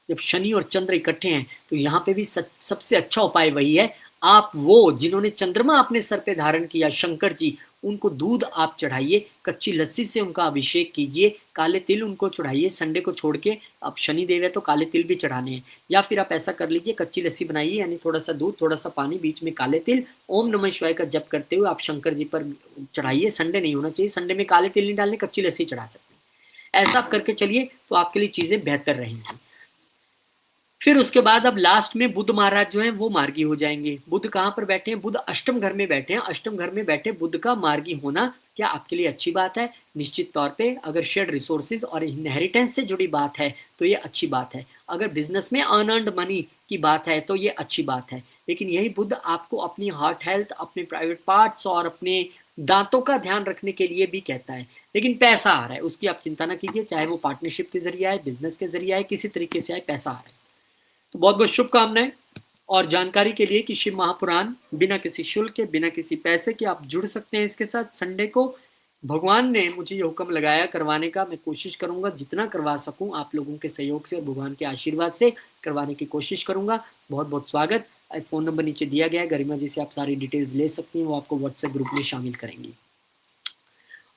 जब शनि और चंद्र इकट्ठे हैं, तो यहाँ पे भी सबसे अच्छा उपाय वही है, आप वो जिन्होंने चंद्रमा अपने सर पे धारण किया, शंकर जी, उनको दूध आप चढ़ाइए, कच्ची लस्सी से उनका अभिषेक कीजिए, काले तिल उनको चढ़ाइए, संडे को छोड़ के, अब शनिदेव है तो काले तिल भी चढ़ाने हैं। या फिर आप ऐसा कर लीजिए, कच्ची लस्सी बनाइए यानी थोड़ा-सा दूध, थोड़ा-सा पानी, बीच में काले तिल, ओम नमः शिवाय का जप करते हुए आप शंकर जी पर चढ़ाइए, संडे नहीं होना चाहिए, संडे में काले तिल नहीं डालने, कच्ची लस्सी चढ़ा सकते हैं। ऐसा आप करके चलिए, तो आपके लिए चीज़ें बेहतर रहेंगी। फिर उसके बाद अब लास्ट में बुध महाराज जो हैं वो मार्गी हो जाएँगे। बुध कहाँ पर बैठे हैं? बुध अष्टम घर में बैठे हैं। अष्टम घर में बैठे बुध का मार्गी होना क्या आपके लिए अच्छी बात है? निश्चित तौर पे अगर शेयर्ड रिसोर्सेज़ और इनहेरिटेंस से जुड़ी बात है, तो ये अच्छी बात है। अगर बिज़नेस में अनअर्न्ड मनी की बात है, तो ये अच्छी बात है। लेकिन यही बुध आपको अपनी हार्ट हेल्थ, अपने प्राइवेट पार्ट्स और अपने दाँतों का ध्यान रखने के लिए भी कहता है। लेकिन पैसा आ रहा है, उसकी आप चिंता ना कीजिए, चाहे वो पार्टनरशिप के ज़रिए आए, बिज़नेस के ज़रिए आए, किसी तरीके से आए, पैसा आ रहा है। तो बहुत-बहुत शुभकामनाएँ और जानकारी के लिए कि शिव महापुराण बिना किसी शुल्क के, बिना किसी पैसे के आप जुड़ सकते हैं इसके साथ। संडे को भगवान ने मुझे ये हुक्म लगाया करवाने का, मैं कोशिश करूँगा जितना करवा सकूँ आप लोगों के सहयोग से और भगवान के आशीर्वाद से करवाने की कोशिश करूँगा। बहुत-बहुत स्वागत। फ़ोन नंबर नीचे दिया गया है, गरिमा जी से आप सारी डिटेल्स ले सकती हैं, वो आपको व्हाट्सएप ग्रुप में शामिल करेंगी।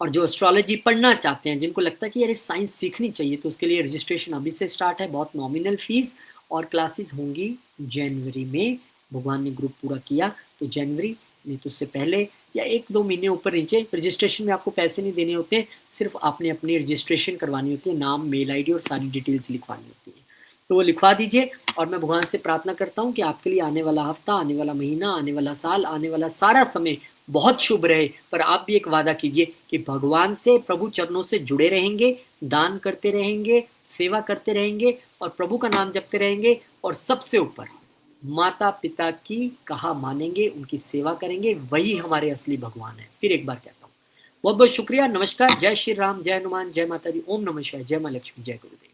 और जो एस्ट्रोलॉजी पढ़ना चाहते हैं, जिनको लगता है कि यार ये साइंस सीखनी चाहिए, तो उसके लिए रजिस्ट्रेशन अभी से स्टार्ट है, बहुत नॉमिनल फीस और क्लासेस होंगी जनवरी में। भगवान ने ग्रुप पूरा किया, तो जनवरी नहीं तो उससे पहले या 1-2 महीने ऊपर-नीचे रजिस्ट्रेशन में आपको पैसे नहीं देने होते हैं, सिर्फ़ आपने अपनी रजिस्ट्रेशन करवानी होती है, नाम, मेल आईडी और सारी डिटेल्स लिखवानी होती है। तो वो लिखवा दीजिए और मैं भगवान से प्रार्थना करता हूँ कि आपके लिए आने वाला हफ्ता, आने वाला महीना, आने वाला साल, आने वाला सारा समय बहुत शुभ रहे। पर आप भी एक वादा कीजिए कि भगवान से, प्रभु चरणों से जुड़े रहेंगे, दान करते रहेंगे, सेवा करते रहेंगे और प्रभु का नाम जपते रहेंगे और सबसे ऊपर माता-पिता की कहा मानेंगे, उनकी सेवा करेंगे, वही हमारे असली भगवान हैं। फिर एक बार कहता हूँ, बहुत-बहुत शुक्रिया, नमस्कार, जय श्री राम, जय हनुमान, जय माता दी, ओम नमः शिवाय, जय माँ लक्ष्मी, जय गुरुदेव।